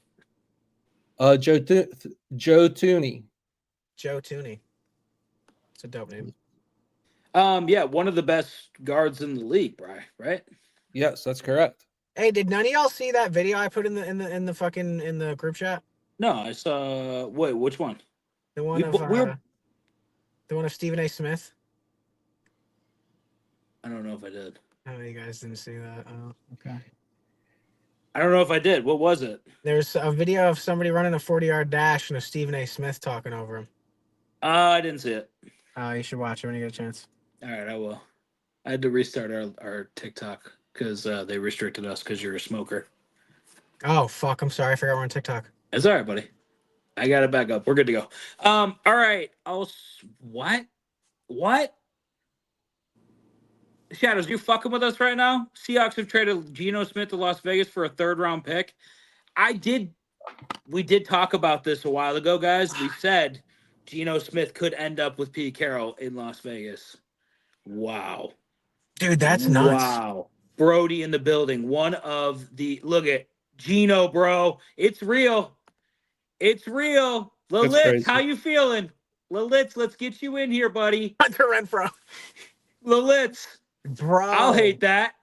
Joe Tooney. Joe Tooney. It's a dope name. Yeah, one of the best guards in the league, Bri, right? Yes, that's correct. Hey, did none of y'all see that video I put in the group chat? No, I saw. Wait, which one? The one of Stephen A. Smith. I don't know if I did. Oh, you guys didn't see that. Oh, okay. I don't know if I did. What was it? There's a video of somebody running a 40-yard dash and a Stephen A. Smith talking over him. I didn't see it. You should watch it when you get a chance. All right, I will. I had to restart our TikTok because they restricted us because you're a smoker. Oh, fuck. I'm sorry. I forgot we're on TikTok. It's all right, buddy. I got it back up. We're good to go. All right. What? Shadows, you fucking with us right now? Seahawks have traded Geno Smith to Las Vegas for a 3rd-round pick. We did talk about this a while ago, guys. We said Geno Smith could end up with Pete Carroll in Las Vegas. Wow. Dude, that's nuts. Wow. Brody in the building. Look at Geno, bro. It's real. It's real. Lilith, how you feeling? Lilith, let's get you in here, buddy. Hunter Renfro. Lilith. Bro. I'll hate that.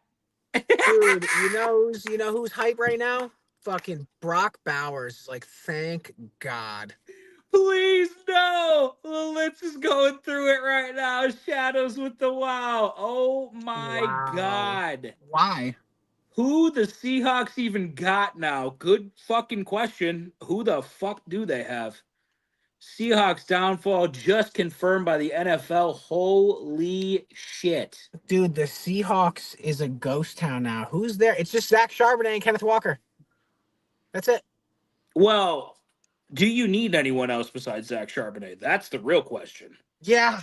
Dude, you know who's hype right now? Fucking Brock Bowers. Like, thank God. Please, no. Lilith is going through it right now. Shadows with the wow. Oh, my God. Why? Who the Seahawks even got now? Good fucking question. Who the fuck do they have? Seahawks downfall just confirmed by the NFL. Holy shit. Dude, the Seahawks is a ghost town now. Who's there? It's just Zach Charbonnet and Kenneth Walker. That's it. Well, do you need anyone else besides Zach Charbonnet? That's the real question. Yeah.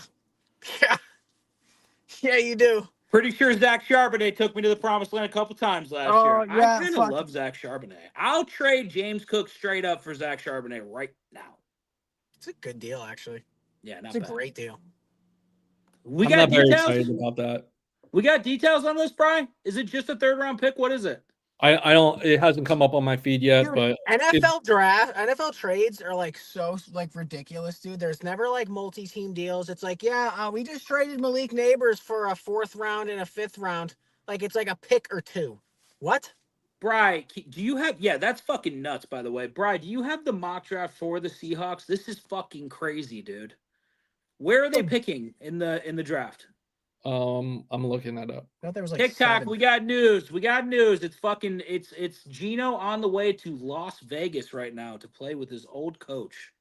Yeah, you do. Pretty sure Zach Charbonnet took me to the promised land a couple times last year. Yeah, I kind of love Zach Charbonnet. I'll trade James Cook straight up for Zach Charbonnet right now. It's a good deal, actually. Yeah, it's a great deal. We got details. Very excited about that. We got details on this, Brian? Is it just a 3rd-round pick? What is it? I don't. It hasn't come up on my feed yet, dude, but NFL trades are like so like ridiculous, dude. There's never like multi-team deals. It's like, we just traded Malik Neighbors for a 4th round and a 5th round. Like it's like a pick or two. What? Bri, do you have? Yeah, that's fucking nuts. By the way, Bri, do you have the mock draft for the Seahawks? This is fucking crazy, dude. Where are they picking in the draft? I'm looking that up. I thought there was like TikTok, 7. we got news. It's Gino on the way to Las Vegas right now to play with his old coach.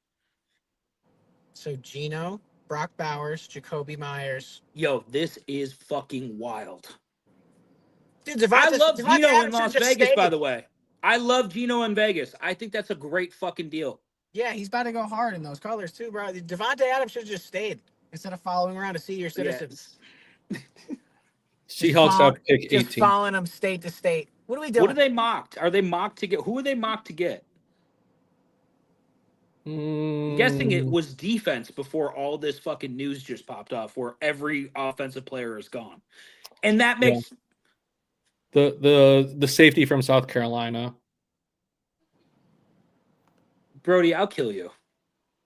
So Gino, Brock Bowers, Jacoby Myers. Yo, this is fucking wild. Dude, I love Devontae Gino in Adams Las should've just Vegas, by stayed. the way. I love Gino in Vegas. I think that's a great fucking deal. Yeah, he's about to go hard in those colors too, bro. Devontae Adams should have just stayed instead of following around a senior citizen. Yes. Seahawks have pick Just 18. following them state to state. What are we doing? What are they mocked? Are they mocked to get? Who are they mocked to get? I'm guessing it was defense before all this fucking news just popped off where every offensive player is gone. And that makes the safety from South Carolina. Brody, I'll kill you.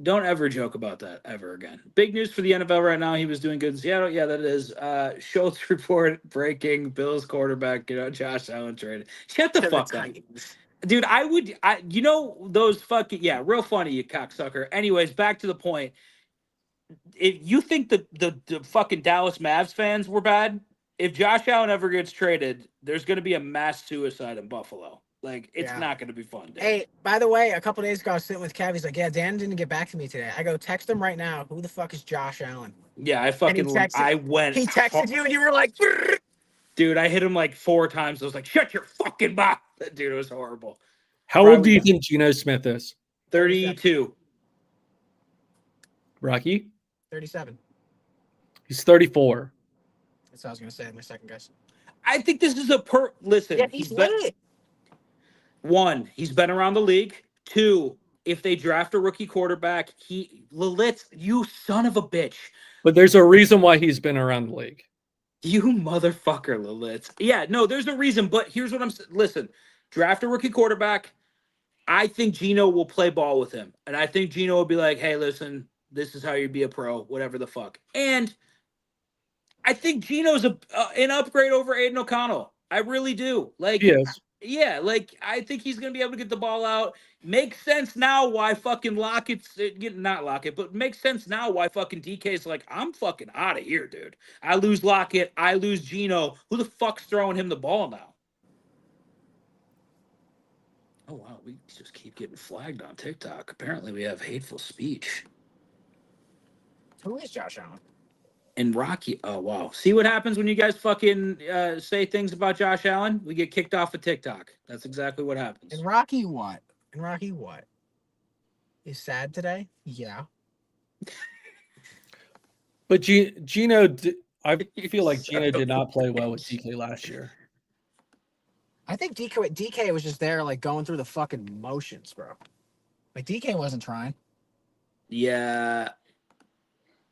Don't ever joke about that ever again. Big news for the NFL right now. He was doing good in Seattle. Yeah, that is. Schultz report breaking. Bills quarterback, Josh Allen traded. Shut the fuck up. Dude, those fucking, real funny, you cocksucker. Anyways, back to the point. If you think the fucking Dallas Mavs fans were bad, if Josh Allen ever gets traded, there's going to be a mass suicide in Buffalo. Like, it's not going to be fun, dude. Hey, by the way, a couple days ago, I was sitting with Kev. He's like, yeah, Dan didn't get back to me today. I go, text him right now. Who the fuck is Josh Allen? Yeah, He texted you and you were like, brrr. Dude, I hit him like 4 times. I was like, shut your fucking mouth. Dude, it was horrible. How old do you think Geno Smith is? 32. Rocky? 37. He's 34. That's what I was going to say. My second guess. I think this is listen. Yeah, he's lit. 1, he's been around the league. 2, if they draft a rookie quarterback, Lilitz, you son of a bitch. But there's a reason why he's been around the league. You motherfucker, Lilitz. Yeah, no, there's a reason, but here's what I'm saying. Listen, draft a rookie quarterback. I think Geno will play ball with him. And I think Geno will be like, hey, listen, this is how you be a pro, whatever the fuck. And I think Geno's an upgrade over Aiden O'Connell. I really do. Like, yes. Yeah, like, I think he's going to be able to get the ball out. Makes sense now why fucking Lockett's, not Lockett, but makes sense now why fucking DK's like, I'm fucking out of here, dude. I lose Lockett. I lose Geno. Who the fuck's throwing him the ball now? Oh, wow, we just keep getting flagged on TikTok. Apparently we have hateful speech. Who is Josh Allen? And Rocky, oh, wow. See what happens when you guys fucking say things about Josh Allen? We get kicked off of TikTok. That's exactly what happens. And Rocky what? He's sad today? Yeah. But Geno, I feel like Geno did not play well with DK last year. I think DK was just there, like, going through the fucking motions, bro. Like, DK wasn't trying. Yeah.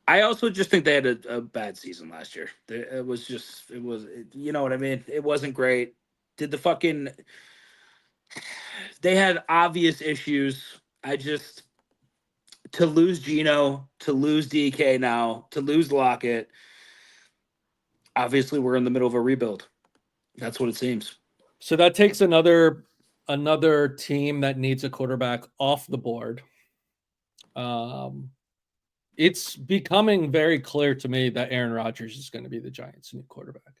I also just think they had a bad season last year. You know what I mean? It wasn't great. They had obvious issues. To lose Geno, to lose DK now, to lose Lockett, obviously we're in the middle of a rebuild. That's what it seems. So that takes another team that needs a quarterback off the board. It's becoming very clear to me that Aaron Rodgers is going to be the Giants' new quarterback.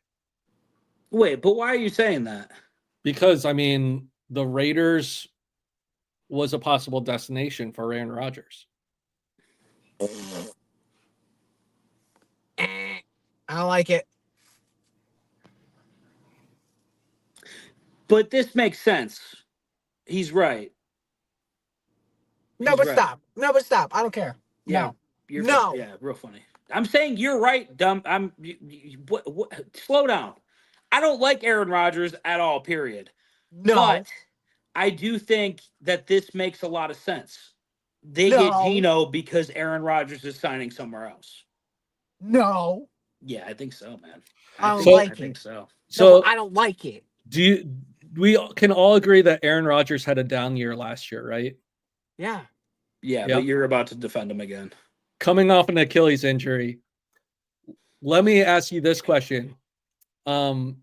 Wait, but why are you saying that? Because, I mean, the Raiders was a possible destination for Aaron Rodgers. I don't like it. But this makes sense. He's right. No, but stop. I don't care. Yeah. No. Yeah, real funny. I'm saying you're right, dumb. Slow down. I don't like Aaron Rodgers at all, period. No. But I do think that this makes a lot of sense. They get Geno because Aaron Rodgers is signing somewhere else. No. Yeah, I think so, man. I think so. So I don't like it. We can all agree that Aaron Rodgers had a down year last year, right? Yeah. Yeah, but you're about to defend him again. Coming off an Achilles injury. Let me ask you this question. Aaron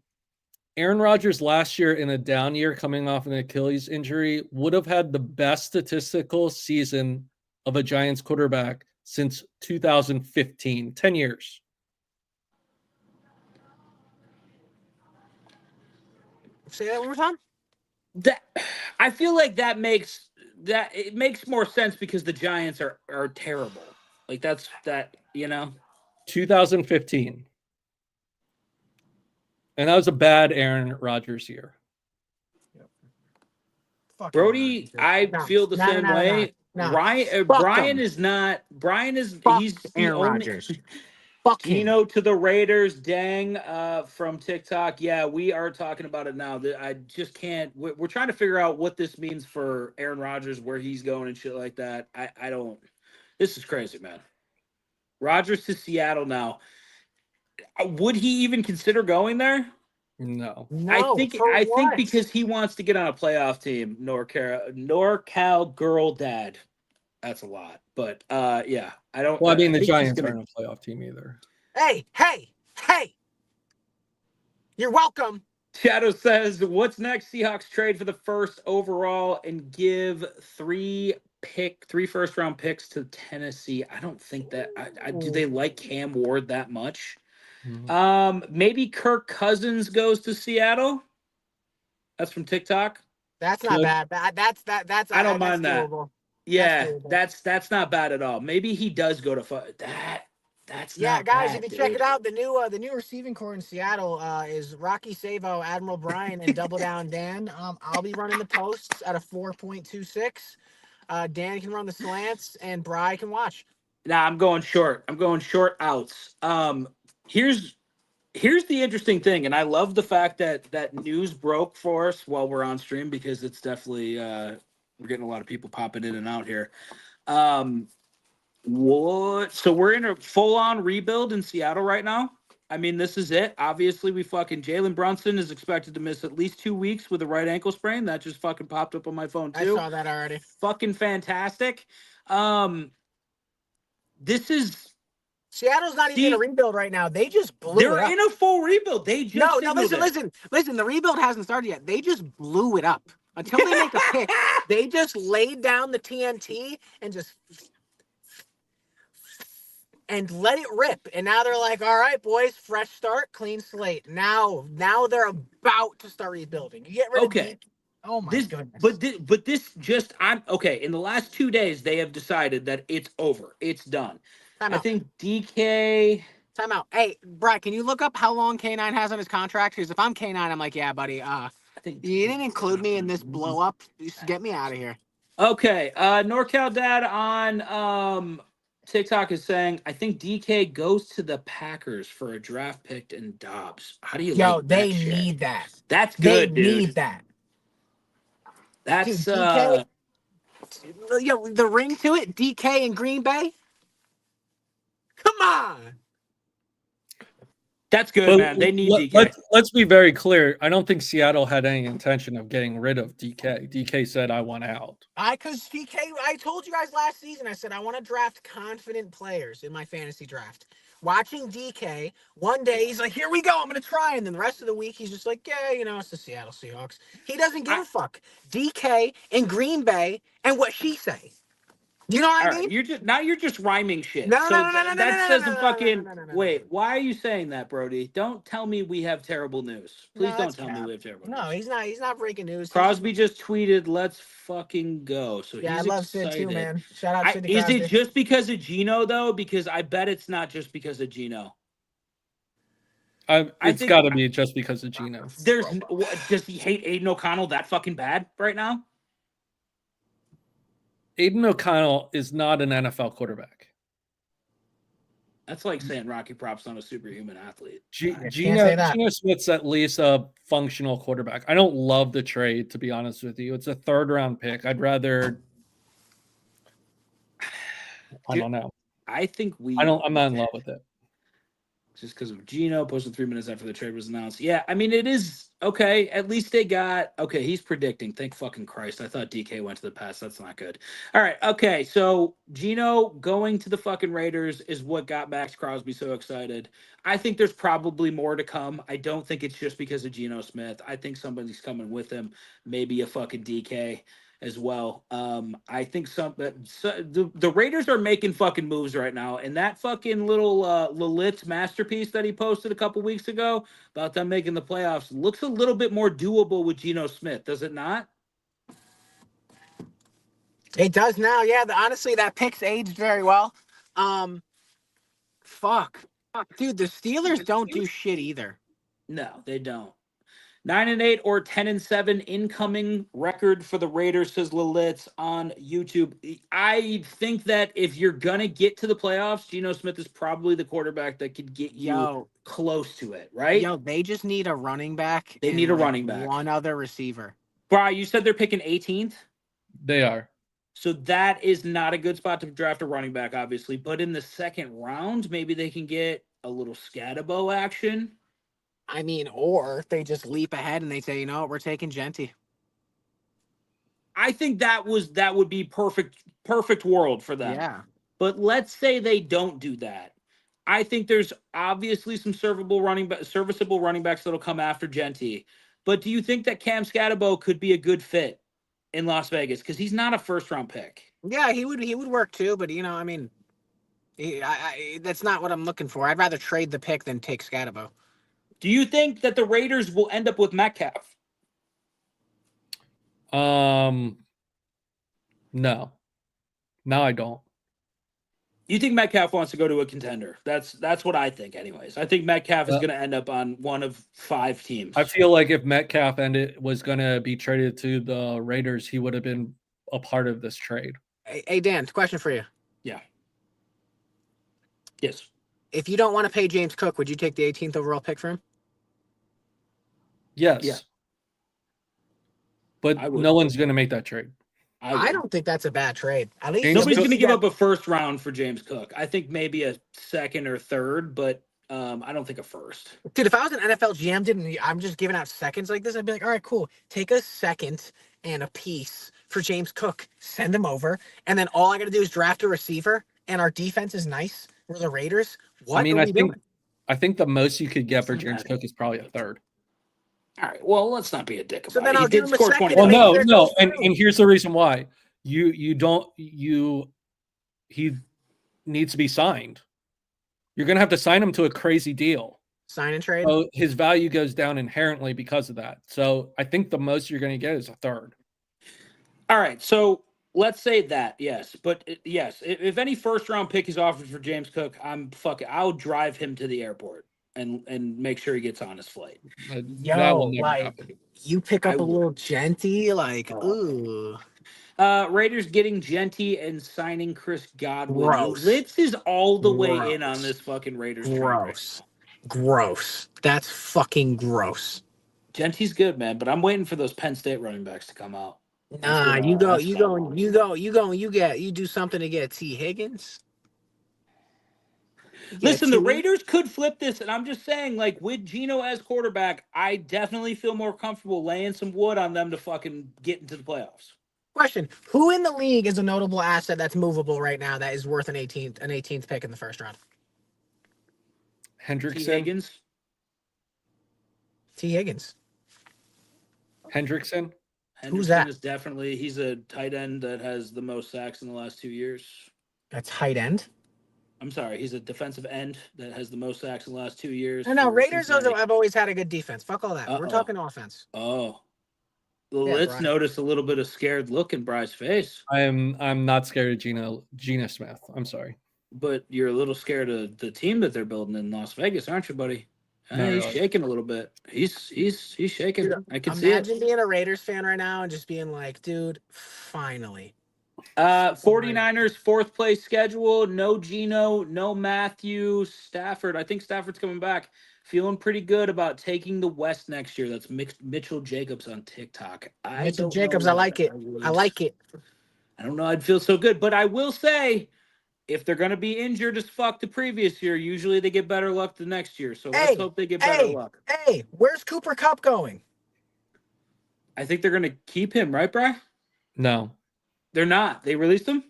Rodgers last year in a down year coming off an Achilles injury would have had the best statistical season of a Giants quarterback since 2015, 10 years. Say that one more time. That I feel like it makes more sense because the Giants are terrible. Like that's that, 2015. And that was a bad Aaron Rodgers year. Fucking Brody, I no. feel the same way. No. Brian is not. Brian is. Fuck He's the Aaron only. Rodgers. Fuck him. Gino to the Raiders, Dang from TikTok. Yeah, we are talking about it now. I just can't. We're trying to figure out what this means for Aaron Rodgers, where he's going and shit like that. I don't. This is crazy, man. Rodgers to Seattle now. Would he even consider going there? No. No, I think because he wants to get on a playoff team, NorCal girl dad. That's a lot. But yeah, I don't. Well, I mean, the think Giants aren't a playoff team either. Hey! You're welcome. Shadow says, "What's next? Seahawks trade for the first overall and give three first round picks to Tennessee." I don't think that. Do they like Cam Ward that much? Maybe Kirk Cousins goes to Seattle. That's from TikTok. That's not bad. That's I don't mind that. doable. Yeah, that's not bad at all. Maybe he does go to that's not guys. bad, If you check it out, the new receiving core in Seattle is Rocky Savo, Admiral Brian, and Double Down Dan. I'll be running the posts at a 4.26. Dan can run the slants, and Bri can watch. Nah, I'm going short. I'm going short outs. Here's the interesting thing, and I love the fact that news broke for us while we're on stream because it's definitely we're getting a lot of people popping in and out here. So we're in a full-on rebuild in Seattle right now. I mean, this is it. Obviously, Jalen Brunson is expected to miss at least 2 weeks with a right ankle sprain. That just fucking popped up on my phone too. I saw that already. Fucking fantastic. This is Seattle's not even in a rebuild right now. They just blew it up. They're in a full rebuild. They just listen. The rebuild hasn't started yet. They just blew it up. Until they make a pick, they just laid down the TNT and let it rip. And now they're like, all right, boys, fresh start, clean slate. Now they're about to start rebuilding. You get rid of oh my goodness. But this just in the last 2 days they have decided that it's over. It's done. I think DK. Time out. Hey, Brad, can you look up how long K9 has on his contract? Because if I'm K9, I'm like, yeah, buddy. I think you didn't include me in this blow up. Just get me out of here. Okay. NorCal Dad on TikTok is saying, I think DK goes to the Packers for a draft pick and Dobbs. How do you like that shit? They need that. That's good, dude. They need that. That's DK, the ring to it, DK in Green Bay. Come on. That's good, man. They need DK. Let's be very clear. I don't think Seattle had any intention of getting rid of DK. DK said, I want out. Because DK, I told you guys last season, I said, I want to draft confident players in my fantasy draft. Watching DK, one day he's like, here we go, I'm going to try. And then the rest of the week, he's just like, yeah, it's the Seattle Seahawks. He doesn't give a fuck. DK in Green Bay and what she say. You know what I mean? You're just rhyming shit. No, that doesn't fucking wait. Why are you saying that, Brody? Don't tell me we have terrible news. Please don't tell me we have terrible news. No, he's not breaking news. Crosby just tweeted, "Let's fucking go." So yeah, he's I love excited. Sid too, man. Shout out Sid. Is it just because of Gino though? Because I bet it's not just because of Gino. It's got to be just because of Gino. Does he hate Aiden O'Connell that fucking bad right now? Aiden O'Connell is not an NFL quarterback. That's like saying Rocky Prop's not a superhuman athlete. Geno Smith's at least a functional quarterback. I don't love the trade, to be honest with you. It's a 3rd round pick. I'd rather. I don't know. I think I'm not in love with it. Just because of Gino posted 3 minutes after the trade was announced. Yeah, I mean, it is okay. At least they got he's predicting. Thank fucking Christ. I thought DK went to the pass. That's not good. All right. Okay. So Gino going to the fucking Raiders is what got Max Crosby so excited. I think there's probably more to come. I don't think it's just because of Geno Smith. I think somebody's coming with him. Maybe a fucking DK. as well. I think the Raiders are making fucking moves right now, and that fucking little Lilith masterpiece that he posted a couple weeks ago about them making the playoffs looks a little bit more doable with Geno Smith, does it not? It does now. Yeah, honestly, that pick's aged very well. Fuck. Dude, the Steelers don't do shit either. No, they don't. 9-8 or 10-7 incoming record for the Raiders, says Lilith on YouTube. I think that if you're gonna get to the playoffs, Geno Smith is probably the quarterback that could get you close to it, right? Yo, they just need a running back. They need a running back. One other receiver. Bri, you said they're picking 18th? They are. So that is not a good spot to draft a running back, obviously. But in the second round, maybe they can get a little Scatabo action. I mean, or they just leap ahead and they say, you know what, we're taking Genty. I think that would be perfect world for them. Yeah. But let's say they don't do that. I think there's obviously some serviceable running backs that'll come after Genty. But do you think that Cam Scatabo could be a good fit in Las Vegas? Because he's not a first-round pick. Yeah, he would work too, but I mean, that's not what I'm looking for. I'd rather trade the pick than take Scatabo. Do you think that the Raiders will end up with Metcalf? No. No, I don't. You think Metcalf wants to go to a contender? That's what I think, anyways. I think Metcalf is going to end up on one of 5 teams. I feel like if Metcalf was going to be traded to the Raiders, he would have been a part of this trade. Hey, Dan, question for you. Yeah. Yes. If you don't want to pay James Cook, would you take the 18th overall pick for him? Yes. Yeah. But no one's going to make that trade. I don't think that's a bad trade. At least nobody's going to give up a first round for James Cook. I think maybe a second or third, but I don't think a first. Dude, if I was an NFL GM, and I'm just giving out seconds like this, I'd be like, all right, cool. Take a second and a piece for James Cook. Send him over. And then all I got to do is draft a receiver, and our defense is nice. We're the Raiders. What are we doing? I think the most you could get for James Cook is probably a third. All right. Well, let's not be a dick about so then it. I'll give him a second. 20. Well, no, and here's the reason why. He needs to be signed. You're going to have to sign him to a crazy deal. Sign and trade. So his value goes down inherently because of that. So I think the most you're going to get is a third. All right. So let's say that, yes. But yes, if any first round pick is offered for James Cook, I'll drive him to the airport and make sure he gets on his flight. That will never happen. You pick up a little Genty, ooh. Raiders getting Genty and signing Chris Godwin. Litz is all the way in on this fucking Raiders. Gross. That's fucking gross. Genty's good, man, but I'm waiting for those Penn State running backs to come out. Nah, you do something to get T. Higgins. Listen, the Raiders could flip this, and I'm just saying, with Geno as quarterback, I definitely feel more comfortable laying some wood on them to fucking get into the playoffs. Question: who in the league is a notable asset that's movable right now that is worth an 18th pick in the first round? Hendrickson. T. Higgins. Hendrickson. Who's that? He's a tight end that has the most sacks in the last 2 years. A tight end? I'm sorry, he's a defensive end that has the most sacks in the last 2 years. No, Raiders have always had a good defense. Fuck all that. We're talking offense. Oh. Let's notice a little bit of scared look in Bry's face. I'm not scared of Geno Smith. I'm sorry. But you're a little scared of the team that they're building in Las Vegas, aren't you, buddy? He's shaking a little bit. He's shaking. Dude, I can see it. Imagine being a Raiders fan right now and just being like, dude, finally. 49ers 4th place schedule. No Geno, no Matthew Stafford. I think Stafford's coming back. Feeling pretty good about taking the West next year. That's Mitchell Jacobs on TikTok. Mitchell Jacobs, I like it. I like it. I don't know. I'd feel so good, but I will say, if they're going to be injured as fuck the previous year, usually they get better luck the next year. So let's hope they get better luck. Hey, where's Cooper Kupp going? I think they're going to keep him, right, Bri? No. They're not. They released him?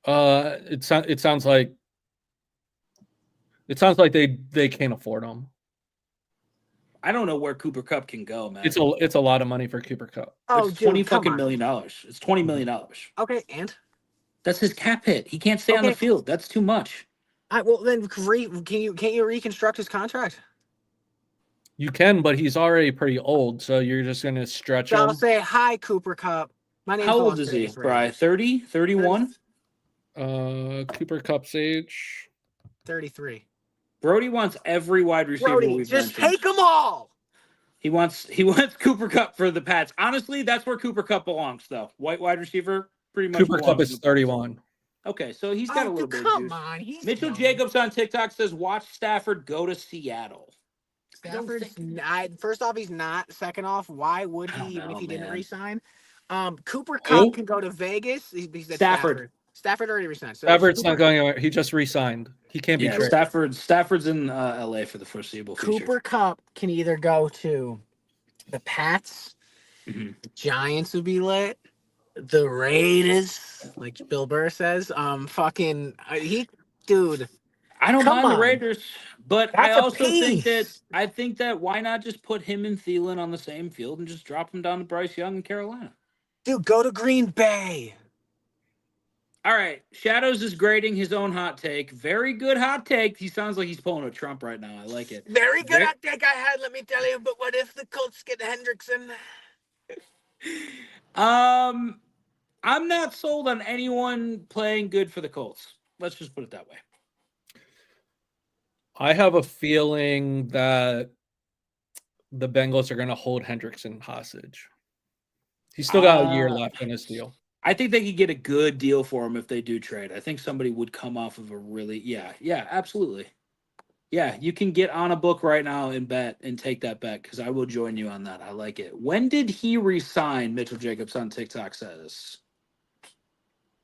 It sounds like they can't afford him. I don't know where Cooper Kupp can go, man. It's a lot of money for Cooper Kupp. Oh, It's dude, $20 come fucking on. million. It's $20 million. Okay, and That's his cap hit. He can't stay on the Okay. field. That's too much. well then can't you reconstruct his contract? You can, but he's already pretty old, so you're just going to stretch So I'll him. say, hi, Cooper Kupp. My name's How old Lost is he, Vegas Raiders. Bri? 30? 31? Cooper Kupp's age. 33. Brody wants every wide receiver Brody, we've just mentioned. take them all. He wants Cooper Kupp for the Pats. Honestly, that's where Cooper Kupp belongs, though. White wide receiver, pretty much. Cooper Kupp is 31. Okay, so he's got a little bit of Come juice. on, he's Mitchell young. Jacobs on TikTok says, "Watch Stafford go to Seattle." Stafford's not. First off, he's not. Second off, why would I don't he even know, if he didn't man. resign? Cooper Kupp can go to Vegas. He said Stafford. Stafford already resigned. So Stafford's not going anywhere. He just re-signed. He can't be Yeah, traded. Stafford's in LA for the foreseeable future. Cooper Kupp can either go to the Pats, Mhm. the Giants would be lit, the Raiders, like Bill Burr says. Dude. I don't Come mind the on. Raiders, but I That's a also think piece. that why not just put him and Thielen on the same field and just drop him down to Bryce Young in Carolina? Dude, go to Green Bay. All right, Shadows is grading his own hot take. Very good hot take. He sounds like he's pulling a Trump right now. I like it. Very good hot take I had, let me tell you. But what if the Colts get Hendrickson? I'm not sold on anyone playing good for the Colts. Let's just put it that way. I have a feeling that the Bengals are going to hold Hendrickson hostage. He's still got a year left in his deal. I think they could get a good deal for him if they do trade. I think somebody would come off of a really, yeah, absolutely. Yeah, you can get on a book right now and bet and take that bet because I will join you on that. I like it. When did he resign? Mitchell Jacobs on TikTok says.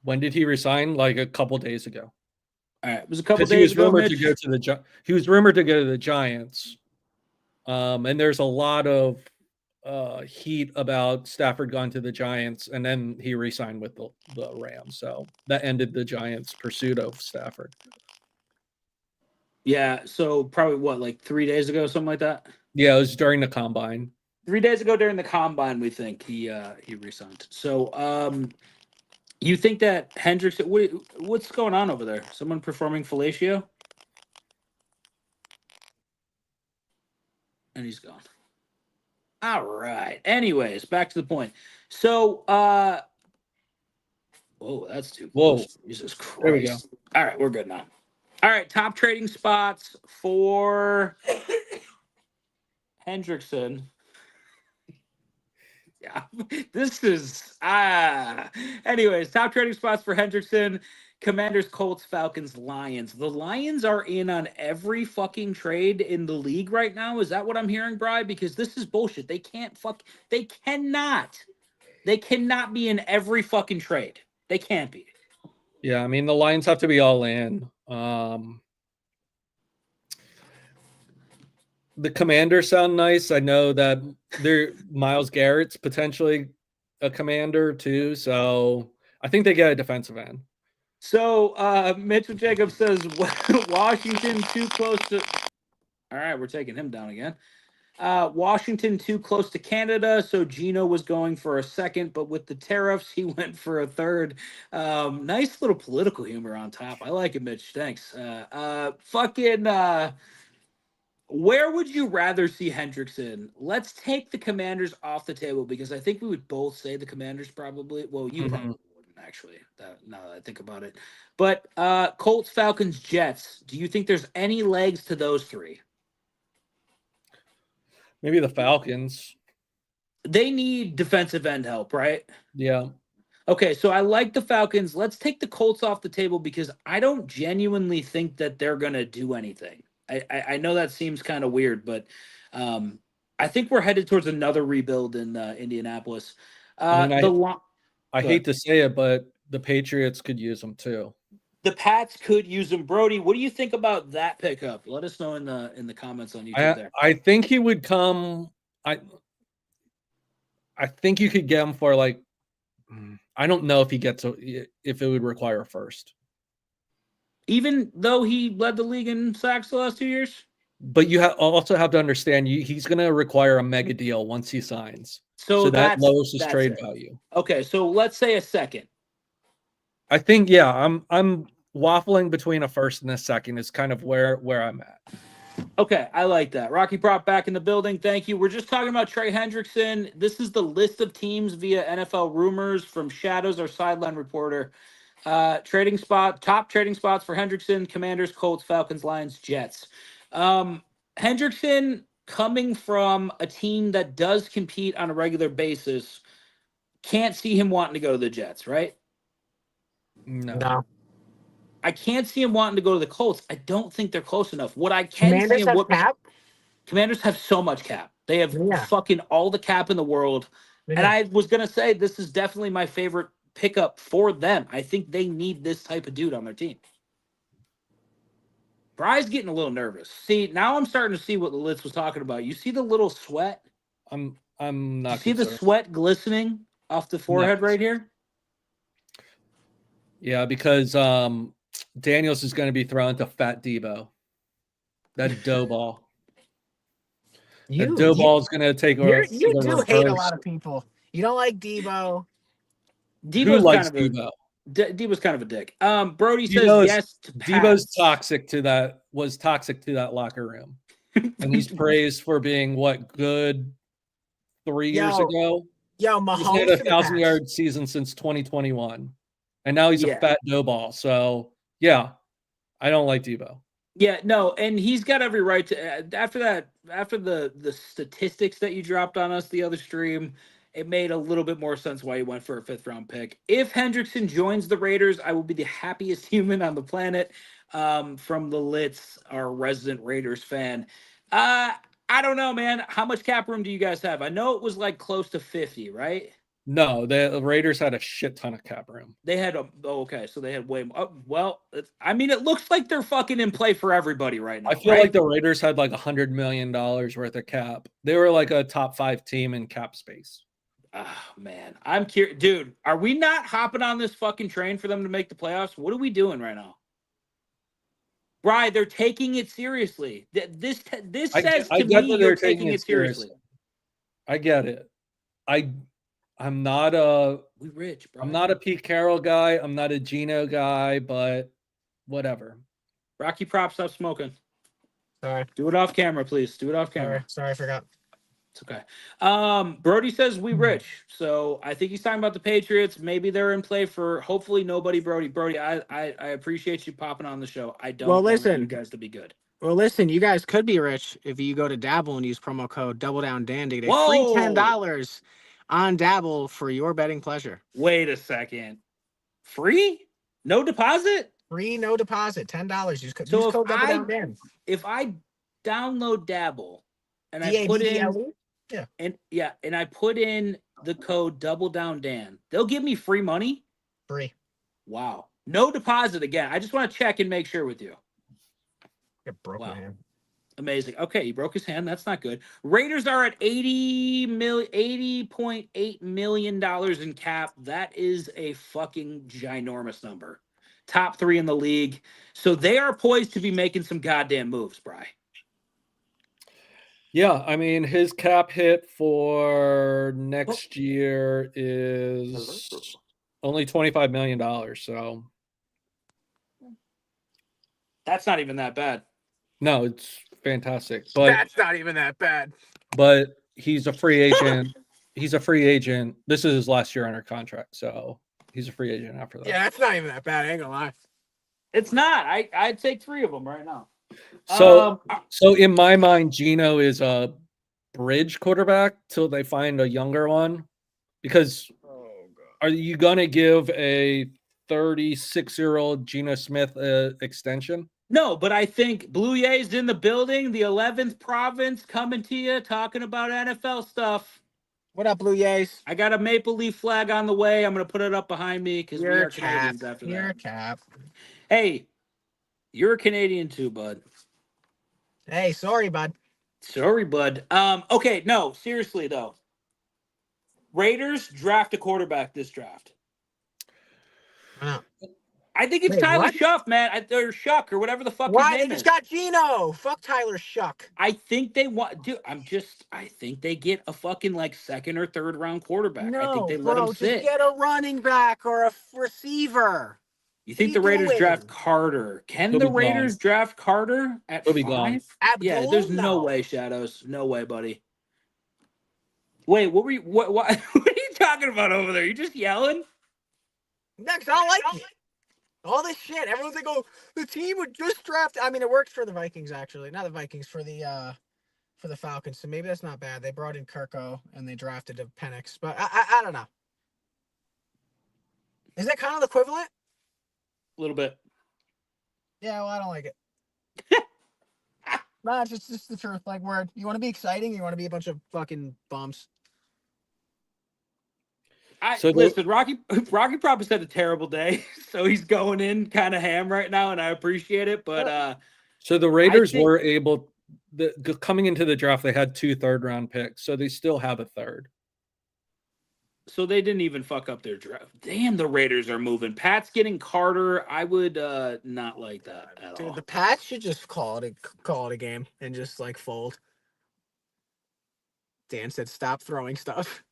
When did he resign? Like a couple days ago. All right, it was a couple days ago. He was rumored to go to the Giants, and there's a lot of heat about Stafford going to the Giants, and then he re-signed with the Rams. So that ended the Giants' pursuit of Stafford. Yeah, so probably like 3 days ago, something like that. Yeah, it was during the combine. 3 days ago during the combine, we think he re-signed. So, you think that Hendricks? What's going on over there? Someone performing fellatio? And he's gone. All right. Anyways, back to the point. So, whoa, that's too close. Jesus Christ. There we go. All right, we're good now. All right, top trading spots for Hendrickson. Yeah, this is anyways, top trading spots for Hendrickson. Commanders, Colts, Falcons, Lions. The Lions are in on every fucking trade in the league right now. Is that what I'm hearing, Bri? Because this is bullshit. They cannot be in every fucking trade. They can't be. Yeah, I mean the Lions have to be all in. The Commanders sound nice. I know that Myles Garrett's potentially a Commander too, so I think they get a defensive end. So Mitchell Jacobs says Washington too close to. All right, we're taking him down again. Washington too close to Canada, so Gino was going for a second, but with the tariffs, he went for a third. Nice little political humor on top. I like it, Mitch. Thanks. Where would you rather see Hendrickson? Let's take the Commanders off the table because I think we would both say the Commanders probably. Well, you probably wouldn't actually. Now that I think about it, but Colts, Falcons, Jets. Do you think there's any legs to those three? Maybe the Falcons. They need defensive end help, right? Yeah. Okay, so I like the Falcons. Let's take the Colts off the table because I don't genuinely think that they're going to do anything. I know that seems kind of weird, but I think we're headed towards another rebuild in Indianapolis. I hate to say it, but the Patriots could use them too. The Pats could use them. Brody, what do you think about that pickup? Let us know in the comments on YouTube there. I think he would come. I think you could get him for like. I don't know if if it would require a first. Even though he led the league in sacks the last 2 years? But you also have to understand he's going to require a mega deal once he signs. So that lowers his trade value. Okay, so let's say a second. I think I'm waffling between a first and a second is kind of where I'm at. Okay, I like that. Rocky Prop back in the building. Thank you. We're just talking about Trey Hendrickson. This is the list of teams via NFL rumors from Shadows, our sideline reporter. Top trading spots for Hendrickson: Commanders, Colts, Falcons, Lions, Jets. Hendrickson, coming from a team that does compete on a regular basis, can't see him wanting to go to the Jets, right? No. I can't see him wanting to go to the Colts. I don't think they're close enough. What I can Commanders see have cap? Commanders have so much cap. They have fucking all the cap in the world. And I was going to say, this is definitely my favorite pickup for them. I think they need this type of dude on their team. Bry's getting a little nervous. See, now I'm starting to see what the Litz was talking about. You see the little sweat? I'm not. You see the sweat glistening off the forehead right here? Yeah, because Daniels is going to be thrown to Fat Debo. That dough ball. That dough ball is going to take over. You do hate a lot of people. You don't like Debo. Who likes Debo? Debo's kind of a dick. Brody says yes to pass. Debo's toxic to that locker room. And he's praised for being good 3 years ago. Yo, Mahomes he's had a 1,000-yard season since 2021. And now he's a fat dough ball. So, yeah, I don't like Debo. Yeah, no, and he's got every right to. After the statistics that you dropped on us the other stream, it made a little bit more sense why he went for a 5th-round pick. If Hendrickson joins the Raiders, I will be the happiest human on the planet. From the Litz, our resident Raiders fan. I don't know, man. How much cap room do you guys have? I know it was like close to 50, right? No, the Raiders had a shit ton of cap room. They had so they had way more. Well, it looks like they're fucking in play for everybody right now. I feel like the Raiders had like $100 million worth of cap. They were like a top 5 team in cap space. Oh, man. I'm curious. Dude, are we not hopping on this fucking train for them to make the playoffs? What are we doing right now? Bri, they're taking it seriously. This says to me you're taking it seriously. I get it. I'm not we rich, bro. I'm not a Pete Carroll guy. I'm not a Geno guy, but whatever. Rocky Prop, stop smoking. Sorry. Do it off camera, please. Do it off camera. Sorry, I forgot. It's okay. Brody says we rich. So I think he's talking about the Patriots. Maybe they're in play for hopefully nobody, Brody. Brody, I appreciate you popping on the show. I don't want you guys to be good. Well, listen, you guys could be rich if you go to Dabble and use promo code DoubleDownDan to get a free $10 on Dabble for your betting pleasure. Wait a second. Free? No deposit? Free, no deposit. $10. Use code DoubleDownDan. If I download Dabble and I put in and I put in the code DoubleDownDan, they'll give me free money? Free. Wow. No deposit again. I just want to check and make sure with you. It broke my hand. Amazing. Okay, he broke his hand. That's not good. Raiders are at $80.8 million in cap. That is a fucking ginormous number. Top 3 in the league. So they are poised to be making some goddamn moves, Bri. Yeah, I mean, his cap hit for next year is only $25 million. So that's not even that bad. No, it's fantastic. But that's not even that bad. But he's a free agent. He's a free agent. This is his last year under contract, so he's a free agent after that. Yeah, that's not even that bad. I ain't gonna lie. It's not. I'd take 3 of them right now. So in my mind, Geno is a bridge quarterback till they find a younger one. Because are you gonna give a 36-year-old Geno Smith extension? No, but I think Blue Jays in the building, the 11th province coming to you, talking about NFL stuff. What up, Blue Jays? I got a Maple Leaf flag on the way. I'm going to put it up behind me because we are Canadians after that. You're a cap. Hey, you're a Canadian too, bud. Hey, sorry, bud. Sorry, bud. Okay, no, seriously, though. Raiders draft a quarterback this draft. I think it's Wait, Tyler what? Shuck, man, or Shuck, or whatever the fuck Why? his They name just is. got Geno. Fuck Tyler Shuck. I think they want, dude. I think they get a fucking like second or third round quarterback. I think No, they let him bro, just sit. get a running back or a receiver. You What are think you the Raiders doing? draft Carter? Can He'll the be gone. Raiders draft Carter at He'll be gone. 5? Yeah, Abdul? there's no way, Shadows. No way, buddy. Wait, what were you? What? What are you talking about over there? You just yelling? Next, I don't like it. All this shit. Everyone's like, "Oh, the team would just draft." I mean, it worked for the Vikings actually, not the Vikings, for the Falcons. So maybe that's not bad. They brought in Kirko and they drafted a Penix, but I don't know. Is that kind of the equivalent? A little bit. Yeah, well, I don't like it. Nah, it's just the truth. Like, where you want to be exciting, you want to be a bunch of fucking bums. Listen, Rocky probably had a terrible day, so he's going in kind of ham right now, and I appreciate it. But so the Raiders were able, coming into the draft, they had 2 third-round picks, so they still have a third. So they didn't even fuck up their draft. Damn, the Raiders are moving. Pat's getting Carter. I would not like that at all. The Pats should just call it a game and just like fold. Dan said, "Stop throwing stuff."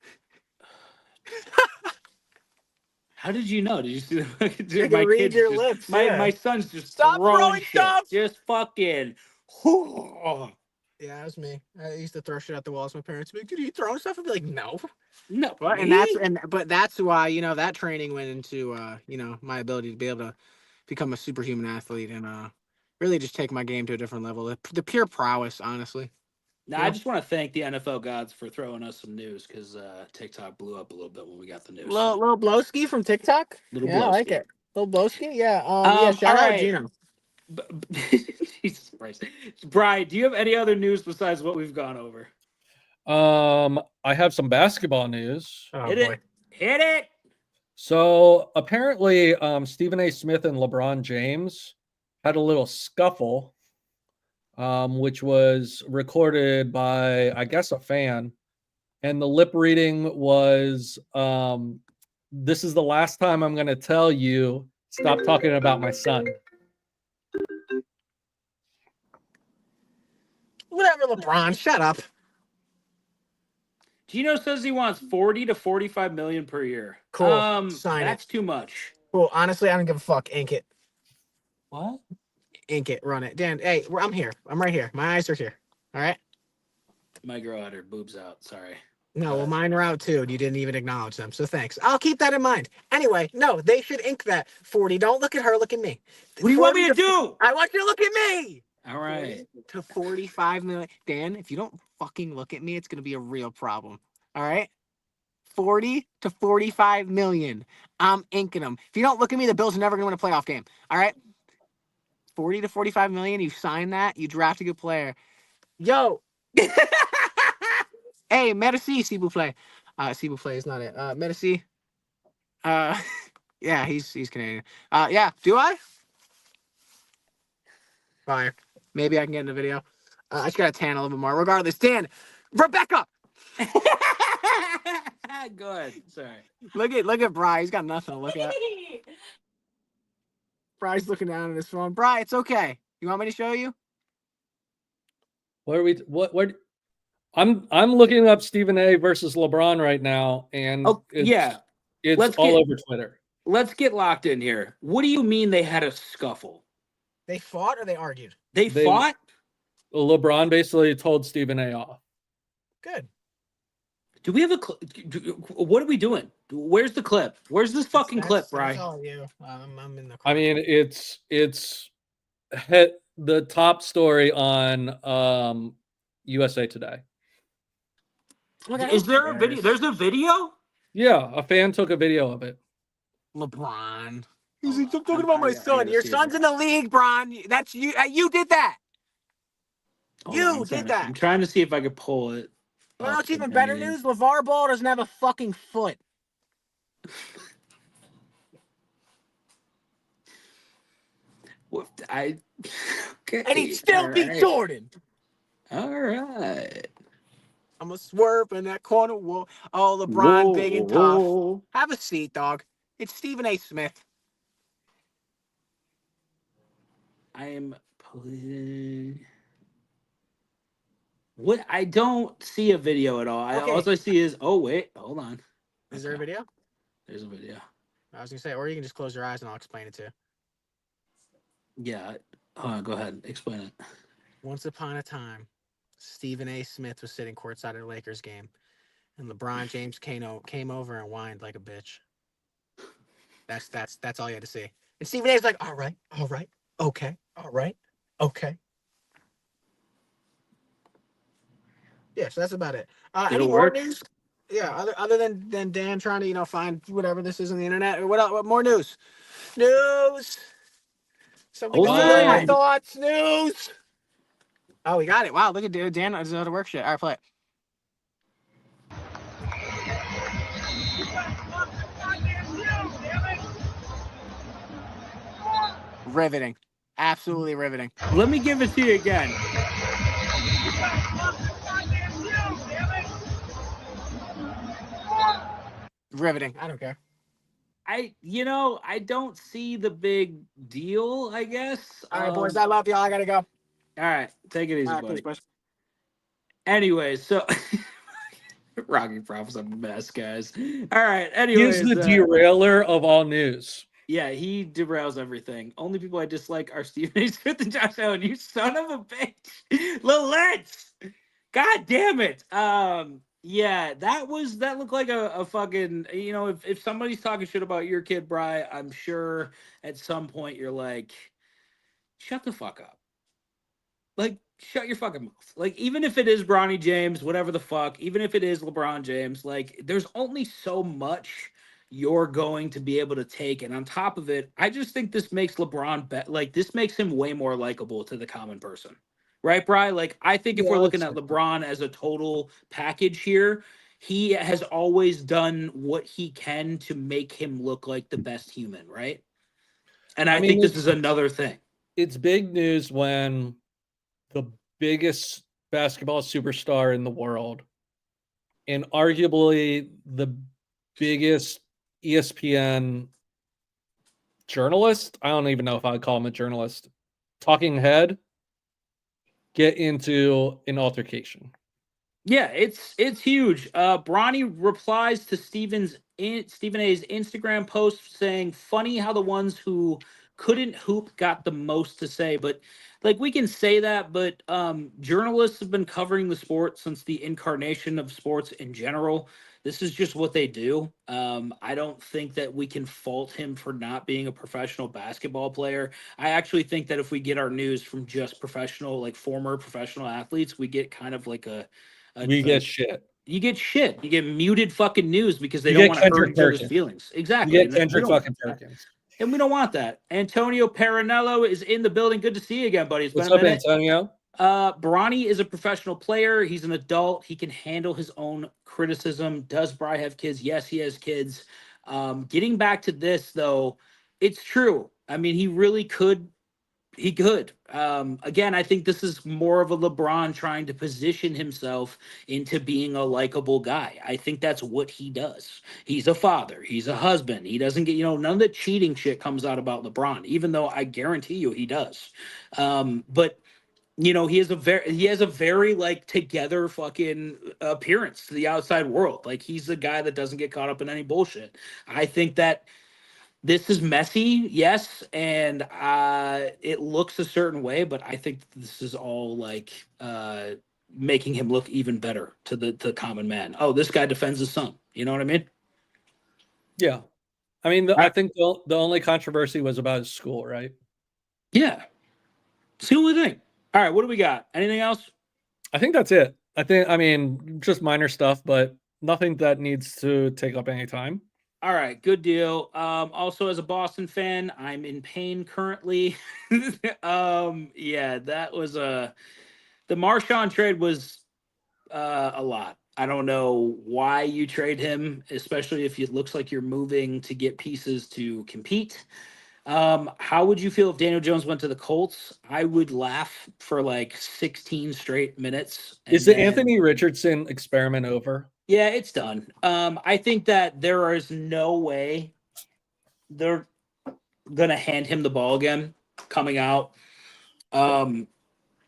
How did you know? Did you see I can read your lips. My son's just Stop throwing shit. stuff. Just fucking. Yeah, that was me. I used to throw shit at the walls. My parents would be like, "Dude, are you throwing stuff?" I'd be like, "No." No, But that's why, that training went into my ability to be able to become a superhuman athlete and really just take my game to a different level. The pure prowess, honestly. Now, I just want to thank the NFL gods for throwing us some news because TikTok blew up a little bit when we got the news. Little Blowski from TikTok. Blowski. I like it. Little Blowski, yeah. Shout out Gino. Jesus Christ, Brian, do you have any other news besides what we've gone over? I have some basketball news. Oh, Hit it. So apparently, Stephen A. Smith and LeBron James had a little scuffle, which was recorded by, I guess, a fan. And the lip reading was, "This is the last time I'm going to tell you, stop talking about my son." Whatever, LeBron, shut up. Gino says he wants 40 to 45 million per year. Cool. Sign it. That's too much. Cool. Honestly, I don't give a fuck. Ink it. What? Ink it. Run it. Dan, hey, I'm here. I'm right here. My eyes are here. All right? My girl had her boobs out. Sorry. No, well, mine are out too, and you didn't even acknowledge them. So thanks. I'll keep that in mind. Anyway, no, they should ink that 40. Don't look at her. Look at me. What do you want me to do? I want you to look at me. All right. 40 to 45 million. Dan, if you don't fucking look at me, it's going to be a real problem. All right? 40 to 45 million. I'm inking them. If you don't look at me, the Bills are never going to win a playoff game. All right? 40 to 45 million. You sign that. You draft a good player. Yo. Hey, merci, s'il vous plaît. S'il vous plaît is not it. Merci. Yeah, he's Canadian. Yeah, do I? Fire. Maybe I can get in the video. I just got to tan a little bit more. Regardless, Dan, Rebecca. Good. Sorry. Look at Bri. He's got nothing to look at. Bri's looking down at his phone. Bri, it's okay. You want me to show you? What are we? What? I'm looking up Stephen A. versus LeBron right now, and it's all over Twitter. Let's get locked in here. What do you mean they had a scuffle? They fought or they argued? They fought? LeBron basically told Stephen A. off. Good. Do we have a clip? What are we doing? Where's the clip? Where's this fucking clip, Brian? That's all you. I'm in the car. I mean, it's hit the top story on USA Today. Is there a video? There's a video? Yeah, a fan took a video of it. LeBron. He's like, I'm talking about my son. Your son's in the league, Bron. That's you. You did that. You did that. I'm trying to see if I could pull it. You know what's even better news? LeVar Ball doesn't have a fucking foot. Okay. And he'd still beat Jordan. All right. I'm going to swerve in that corner wall. Oh, LeBron, big and tough. Have a seat, dog. It's Stephen A. Smith. I am putting. What I don't see a video at all. Okay. All I see is wait, hold on. Is there a video? There's a video. I was gonna say, or you can just close your eyes and I'll explain it to you. Yeah. Go ahead. Explain it. Once upon a time, Stephen A. Smith was sitting courtside at a Lakers game, and LeBron James came over and whined like a bitch. That's all you had to see. And Stephen A's like, all right, okay, all right, okay. Yeah, so that's about it. Any more news? Yeah, other than Dan trying to find whatever this is on the internet or what more news? News. Something Hold in my on. thoughts. News. Oh, we got it. Wow, look at Dan does the work shit. All right, play it. Riveting. Absolutely riveting. Let me give it to you again. Riveting. I don't care. I don't see the big deal, I guess. All right, boys. I love y'all. I gotta go. All right, take it easy, All right, buddy. peace, boys. Anyways, so Rocky Prof's a mess, guys. All right. Anyways, He's the derailer of all news. Yeah, he derails everything. Only people I dislike are Stephen A. Smith and Josh Allen. You son of a bitch, Lilith. God damn it. Yeah, that looked like a fucking. If somebody's talking shit about your kid, Bri, I'm sure at some point you're like, shut the fuck up. Like, shut your fucking mouth. Like, even if it is Bronny James, whatever the fuck, even if it is LeBron James, like, there's only so much you're going to be able to take. And on top of it, I just think this makes LeBron this makes him way more likable to the common person. Right, Bri? Like, I think if we're looking at LeBron as a total package here, he has always done what he can to make him look like the best human, right? And I think this is another thing. It's big news when the biggest basketball superstar in the world and arguably the biggest ESPN journalist, I don't even know if I'd call him a journalist, talking head, get into an altercation. Yeah, it's huge. Bronny replies to Stephen A's Instagram post saying, funny how the ones who couldn't hoop got the most to say. But like, we can say that, but journalists have been covering the sport since the incarnation of sports in general. This is just what they do. I don't think that we can fault him for not being a professional basketball player. I actually think that if we get our news from just professional, like former professional athletes, we get kind of like we get shit. You get shit. You get muted fucking news because they don't want to hurt each other's feelings. Exactly. You get Kendrick fucking Perkins. And we don't want that. Antonio Paranello is in the building. Good to see you again, buddy. What's up, Antonio? Bronny is a professional player. He's an adult. He can handle his own criticism. Does Bri have kids? Yes, he has kids. Getting back to this, though, it's true. I mean, he really could. He could. Again, I think this is more of a LeBron trying to position himself into being a likable guy. I think that's what he does. He's a father. He's a husband. He doesn't get, none of the cheating shit comes out about LeBron, even though I guarantee you he does. But he has a very like together fucking appearance to the outside world. Like, he's the guy that doesn't get caught up in any bullshit. I think that this is messy, yes, and it looks a certain way, but I think this is all like making him look even better to the common man. Oh, this guy defends his son. You know what I mean? Yeah. I mean, I think the only controversy was about his school, right? Yeah. It's the only thing. All right, what do we got? Anything else? I think that's it. I mean, just minor stuff, but nothing that needs to take up any time. All right, good deal. Also, as a Boston fan, I'm in pain currently. Yeah, that was the Marshawn trade was a lot. I don't know why you trade him, especially if it looks like you're moving to get pieces to compete. How would you feel if Daniel Jones went to the Colts? I would laugh for like 16 straight minutes. Is the Anthony Richardson experiment over? Yeah, it's done. I think that there is no way they're gonna hand him the ball again coming out.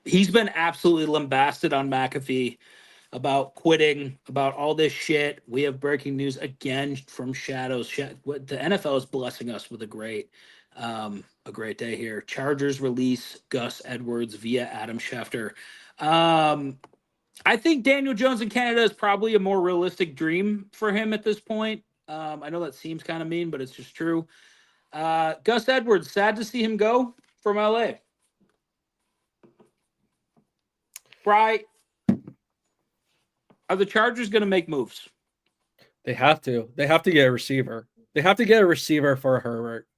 He's been absolutely lambasted on McAfee about quitting, about all this shit. We have breaking news again from Shadows. The NFL is blessing us with a great day here. Chargers release Gus Edwards via Adam Schefter. I think Daniel Jones in Canada is probably a more realistic dream for him at this point. I know that seems kind of mean, but it's just true. Gus Edwards, sad to see him go from LA. Bry, are the Chargers going to make moves? They have to. They have to get a receiver. They have to get a receiver for Herbert.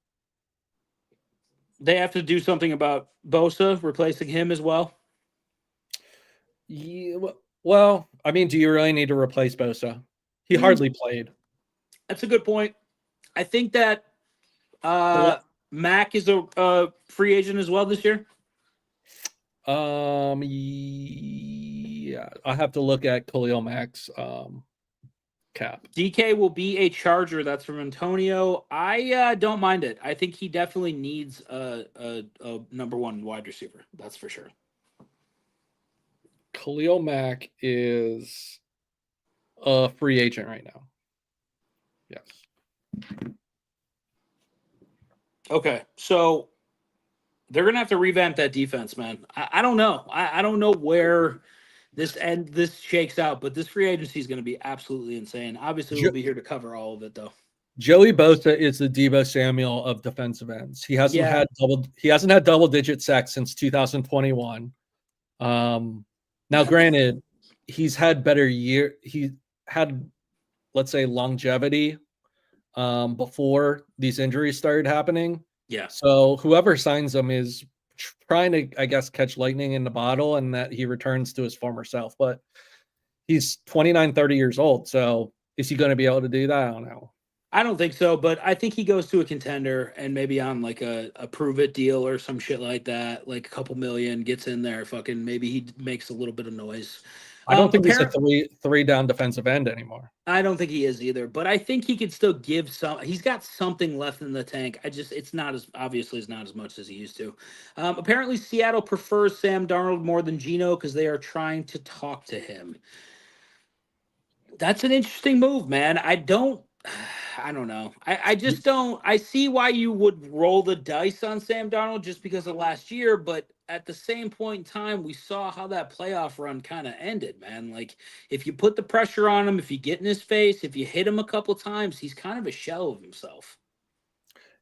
They have to do something about Bosa, replacing him as well. Yeah, well, I mean, do you really need to replace Bosa? He hardly played. That's a good point. I think that Mac is a free agent as well this year. Yeah, I have to look at Khalil Mack's cap. DK will be a Charger. That's from Antonio. I don't mind it. I think he definitely needs a number one wide receiver. That's for sure. Khalil Mack is a free agent right now. Yes. Okay, so they're gonna have to revamp that defense, man. I don't know. I don't know where this shakes out, but this free agency is going to be absolutely insane. Obviously, we'll be here to cover all of it, though. Joey Bosa is the Deebo Samuel of defensive ends. He hasn't had double-digit sacks since 2021. Now, granted, he's had better year. He had, let's say, longevity before these injuries started happening. Yeah. So whoever signs him is trying to, I guess, catch lightning in the bottle and that he returns to his former self. But he's 29, 30 years old. So is he going to be able to do that? I don't know. I don't think so, but I think he goes to a contender and maybe on like a prove it deal or some shit like that, like a couple million, gets in there, fucking maybe he makes a little bit of noise. I don't think he's a three down defensive end anymore. I don't think he is either, but I think he could still give some. He's got something left in the tank. It's not as obviously it's not as much as he used to. Apparently, Seattle prefers Sam Darnold more than Geno because they are trying to talk to him. That's an interesting move, man. I don't know. I just don't. I see why you would roll the dice on Sam Darnold just because of last year, but at the same point in time, we saw how that playoff run kind of ended, man. Like, if you put the pressure on him, if you get in his face, if you hit him a couple times, he's kind of a shell of himself.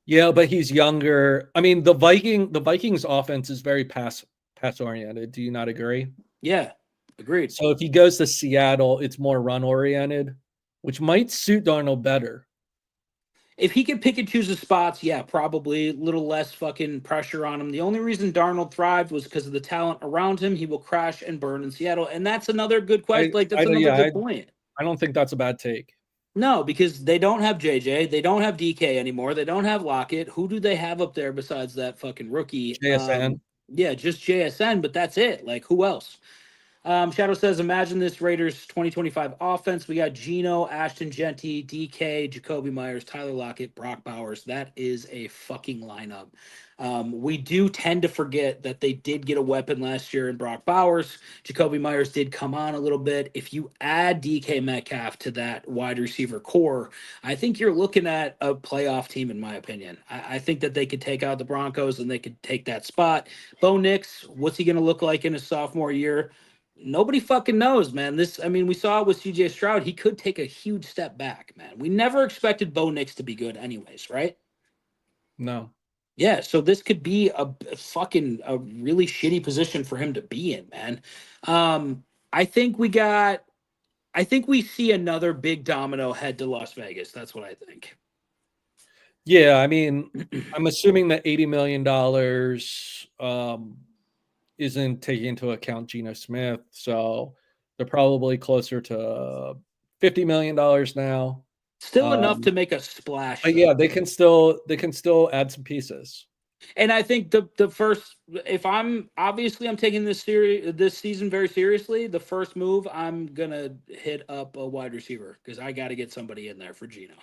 Yeah, but he's younger. I mean, the Vikings offense is very pass oriented. Do you not agree? Yeah, agreed. So if he goes to Seattle, it's more run oriented, which might suit Darnold better. If he could pick and choose his spots, yeah, probably a little less fucking pressure on him. The only reason Darnold thrived was because of the talent around him. He will crash and burn in Seattle, and that's another good question. That's another good point. I don't think that's a bad take. No, because they don't have JJ, they don't have DK anymore, they don't have Lockett. Who do they have up there besides that fucking rookie? JSN. Yeah, just JSN, but that's it. Like, who else? Shadow says, imagine this Raiders 2025 offense. We got Geno, Ashton Genty, DK, Jacoby Myers, Tyler Lockett, Brock Bowers. That is a fucking lineup. We do tend to forget that they did get a weapon last year in Brock Bowers. Jacoby Myers did come on a little bit. If you add DK Metcalf to that wide receiver core, I think you're looking at a playoff team, in my opinion. I think that they could take out the Broncos and they could take that spot. Bo Nix, what's he going to look like in his sophomore year? Nobody fucking knows, man. We saw it with CJ Stroud. He could take a huge step back, man. We never expected Bo Nix to be good anyways, right? No. Yeah, so this could be a really shitty position for him to be in, man. I think we see another big domino head to Las Vegas. That's what I think. Yeah, I mean, I'm assuming that $80 million isn't taking into account Geno Smith, so they're probably closer to $50 million now. Still enough to make a splash. But yeah, they can still add some pieces. And I think the first, if I'm taking this season very seriously, the first move I'm gonna hit up a wide receiver because I got to get somebody in there for Geno.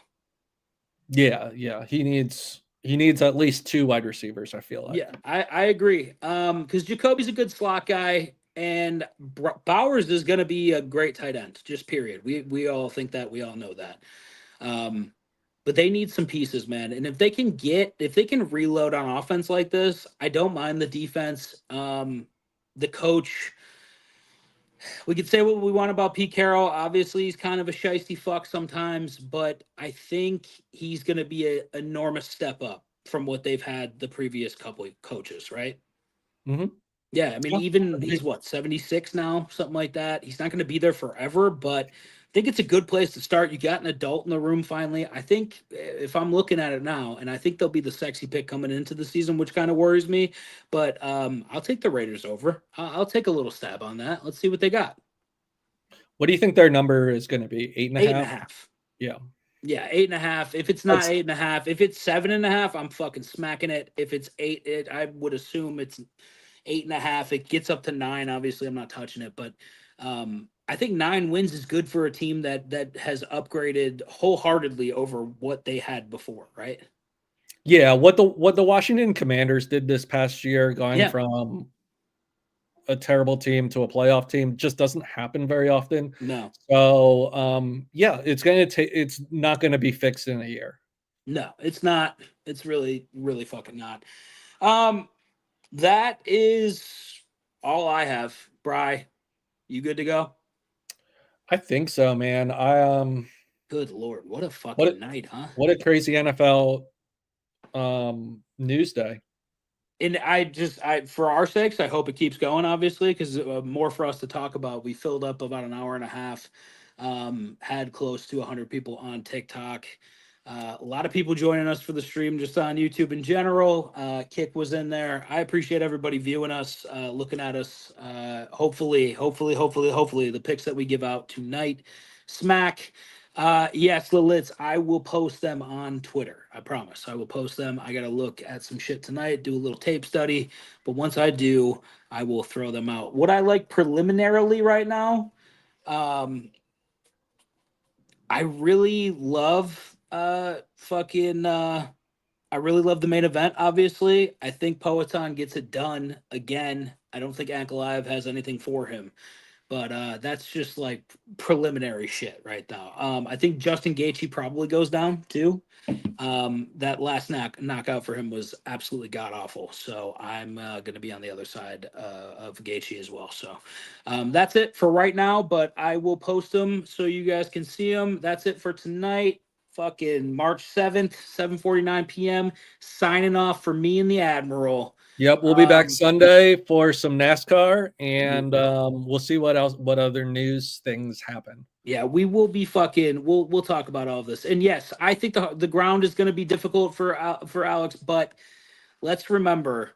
Yeah, he needs He needs at least 2 wide receivers, I feel like. Yeah, I agree. Because Jacoby's a good slot guy, and Bowers is going to be a great tight end. Just period. We all think that. We all know that. But they need some pieces, man. And if they can reload on offense like this, I don't mind the defense. The coach. We could say what we want about Pete Carroll. Obviously, he's kind of a shiesty fuck sometimes, but I think he's going to be an enormous step up from what they've had the previous couple of coaches, right? Mm-hmm. Yeah, I mean, even he's 76 now, something like that. He's not going to be there forever, but I think it's a good place to start. You got an adult in the room finally. I think if I'm looking at it now, and I think they'll be the sexy pick coming into the season, which kind of worries me, but I'll take the Raiders over. I'll take a little stab on that. Let's see what they got. What do you think their number is going to be? 8.5? 8.5. Yeah. Yeah, 8.5. If it's not 8.5, if it's 7.5, I'm fucking smacking it. If it's 8, I would assume it's 8.5. It gets up to 9. Obviously, I'm not touching it, but I think 9 wins is good for a team that has upgraded wholeheartedly over what they had before, right? Yeah, what the Washington Commanders did this past year, going from a terrible team to a playoff team, just doesn't happen very often. No. So, it's not going to be fixed in a year. No, it's not. It's really, really fucking not. That is all I have. Bri, you good to go? I think so, man. Good Lord, what a fucking night, huh? What a crazy NFL news day. And for our sakes, I hope it keeps going, obviously, because more for us to talk about. We filled up about an hour and a half, had close to 100 people on TikTok. A lot of people joining us for the stream just on YouTube in general. Kick was in there. I appreciate everybody viewing us, looking at us. Hopefully, the picks that we give out tonight smack. Yes, Lilith, I will post them on Twitter. I promise. I will post them. I got to look at some shit tonight, do a little tape study. But once I do, I will throw them out. What I like preliminarily right now, I really love I really love the main event, obviously. I think Poetan gets it done again. I don't think Ankalaev has anything for him. But that's just like preliminary shit right now. I think Justin Gaethje probably goes down too. That last knockout for him was absolutely god awful. So I'm going to be on the other side of Gaethje as well. So that's it for right now. But I will post them so you guys can see them. That's it for tonight. Fucking March 7th, 7:49 p.m. Signing off for me and the Admiral. Yep, we'll be back Sunday for some NASCAR, and we'll see what other news things happen. Yeah, we will be we'll talk about all of this. And yes, I think the ground is going to be difficult for Alex, but let's remember,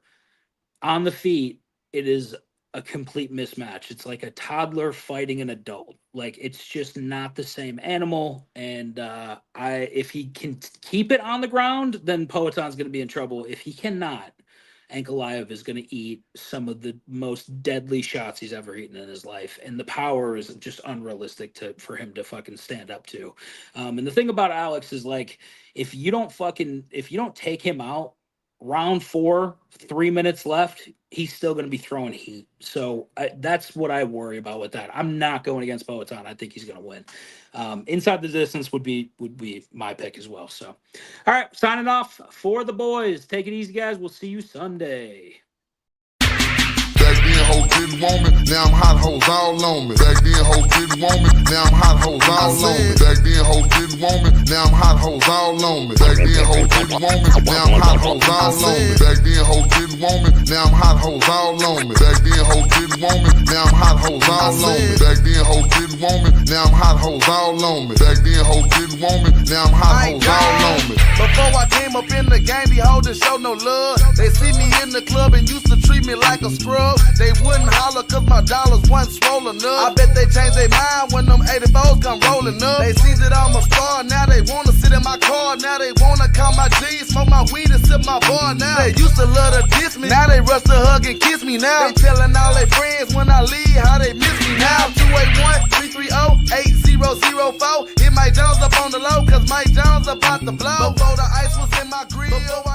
on the feet, it is a complete mismatch. It's like a toddler fighting an adult. Like, it's just not the same animal. And if he can keep it on the ground, then Poetan's going to be in trouble. If he cannot, Ankalaev is going to eat some of the most deadly shots he's ever eaten in his life. And the power is just unrealistic for him to fucking stand up to. And the thing about Alex is, like, if you don't take him out, round 4, 3 minutes left, he's still going to be throwing heat. So that's what I worry about with that. I'm not going against Poetan. I think he's going to win. Inside the distance would be my pick as well. So, all right, signing off for the boys. Take it easy, guys. We'll see you Sunday. Back then, hoes didn't want me, now I'm hot hoes all on me. Back then, hoes didn't want me, now I'm hot hoes all on me. Back then, hoes didn't want me, now I'm hot hoes all on me. Back then, hoes didn't want me, now I'm hot hoes all on me. Back then, hoes didn't want me, now I'm hot hoes all on me. Back then, hoes didn't want me, now I'm hot hoes all on me. Back then, hoes didn't want me, now I'm hot hoes all on me. Back then, hoes didn't want me, now I'm hot hoes all on me. Before I came up in the game, these hoes didn't show no love. They see me in the club and used to treat me like a scrub. They wouldn't holler cause my dollars wasn't swollen up. I bet they changed their mind when them 84s come rolling up. They see that I'm a star, now they wanna sit in my car. Now they wanna call my G, smoke my weed and sip my bar. Now they used to love to diss me, now they rush to hug and kiss me. Now they telling all their friends when I leave how they miss me. Now 281-330-8004. Hit Mike Jones up on the low cause Mike Jones about to blow. Before the ice was in my grill,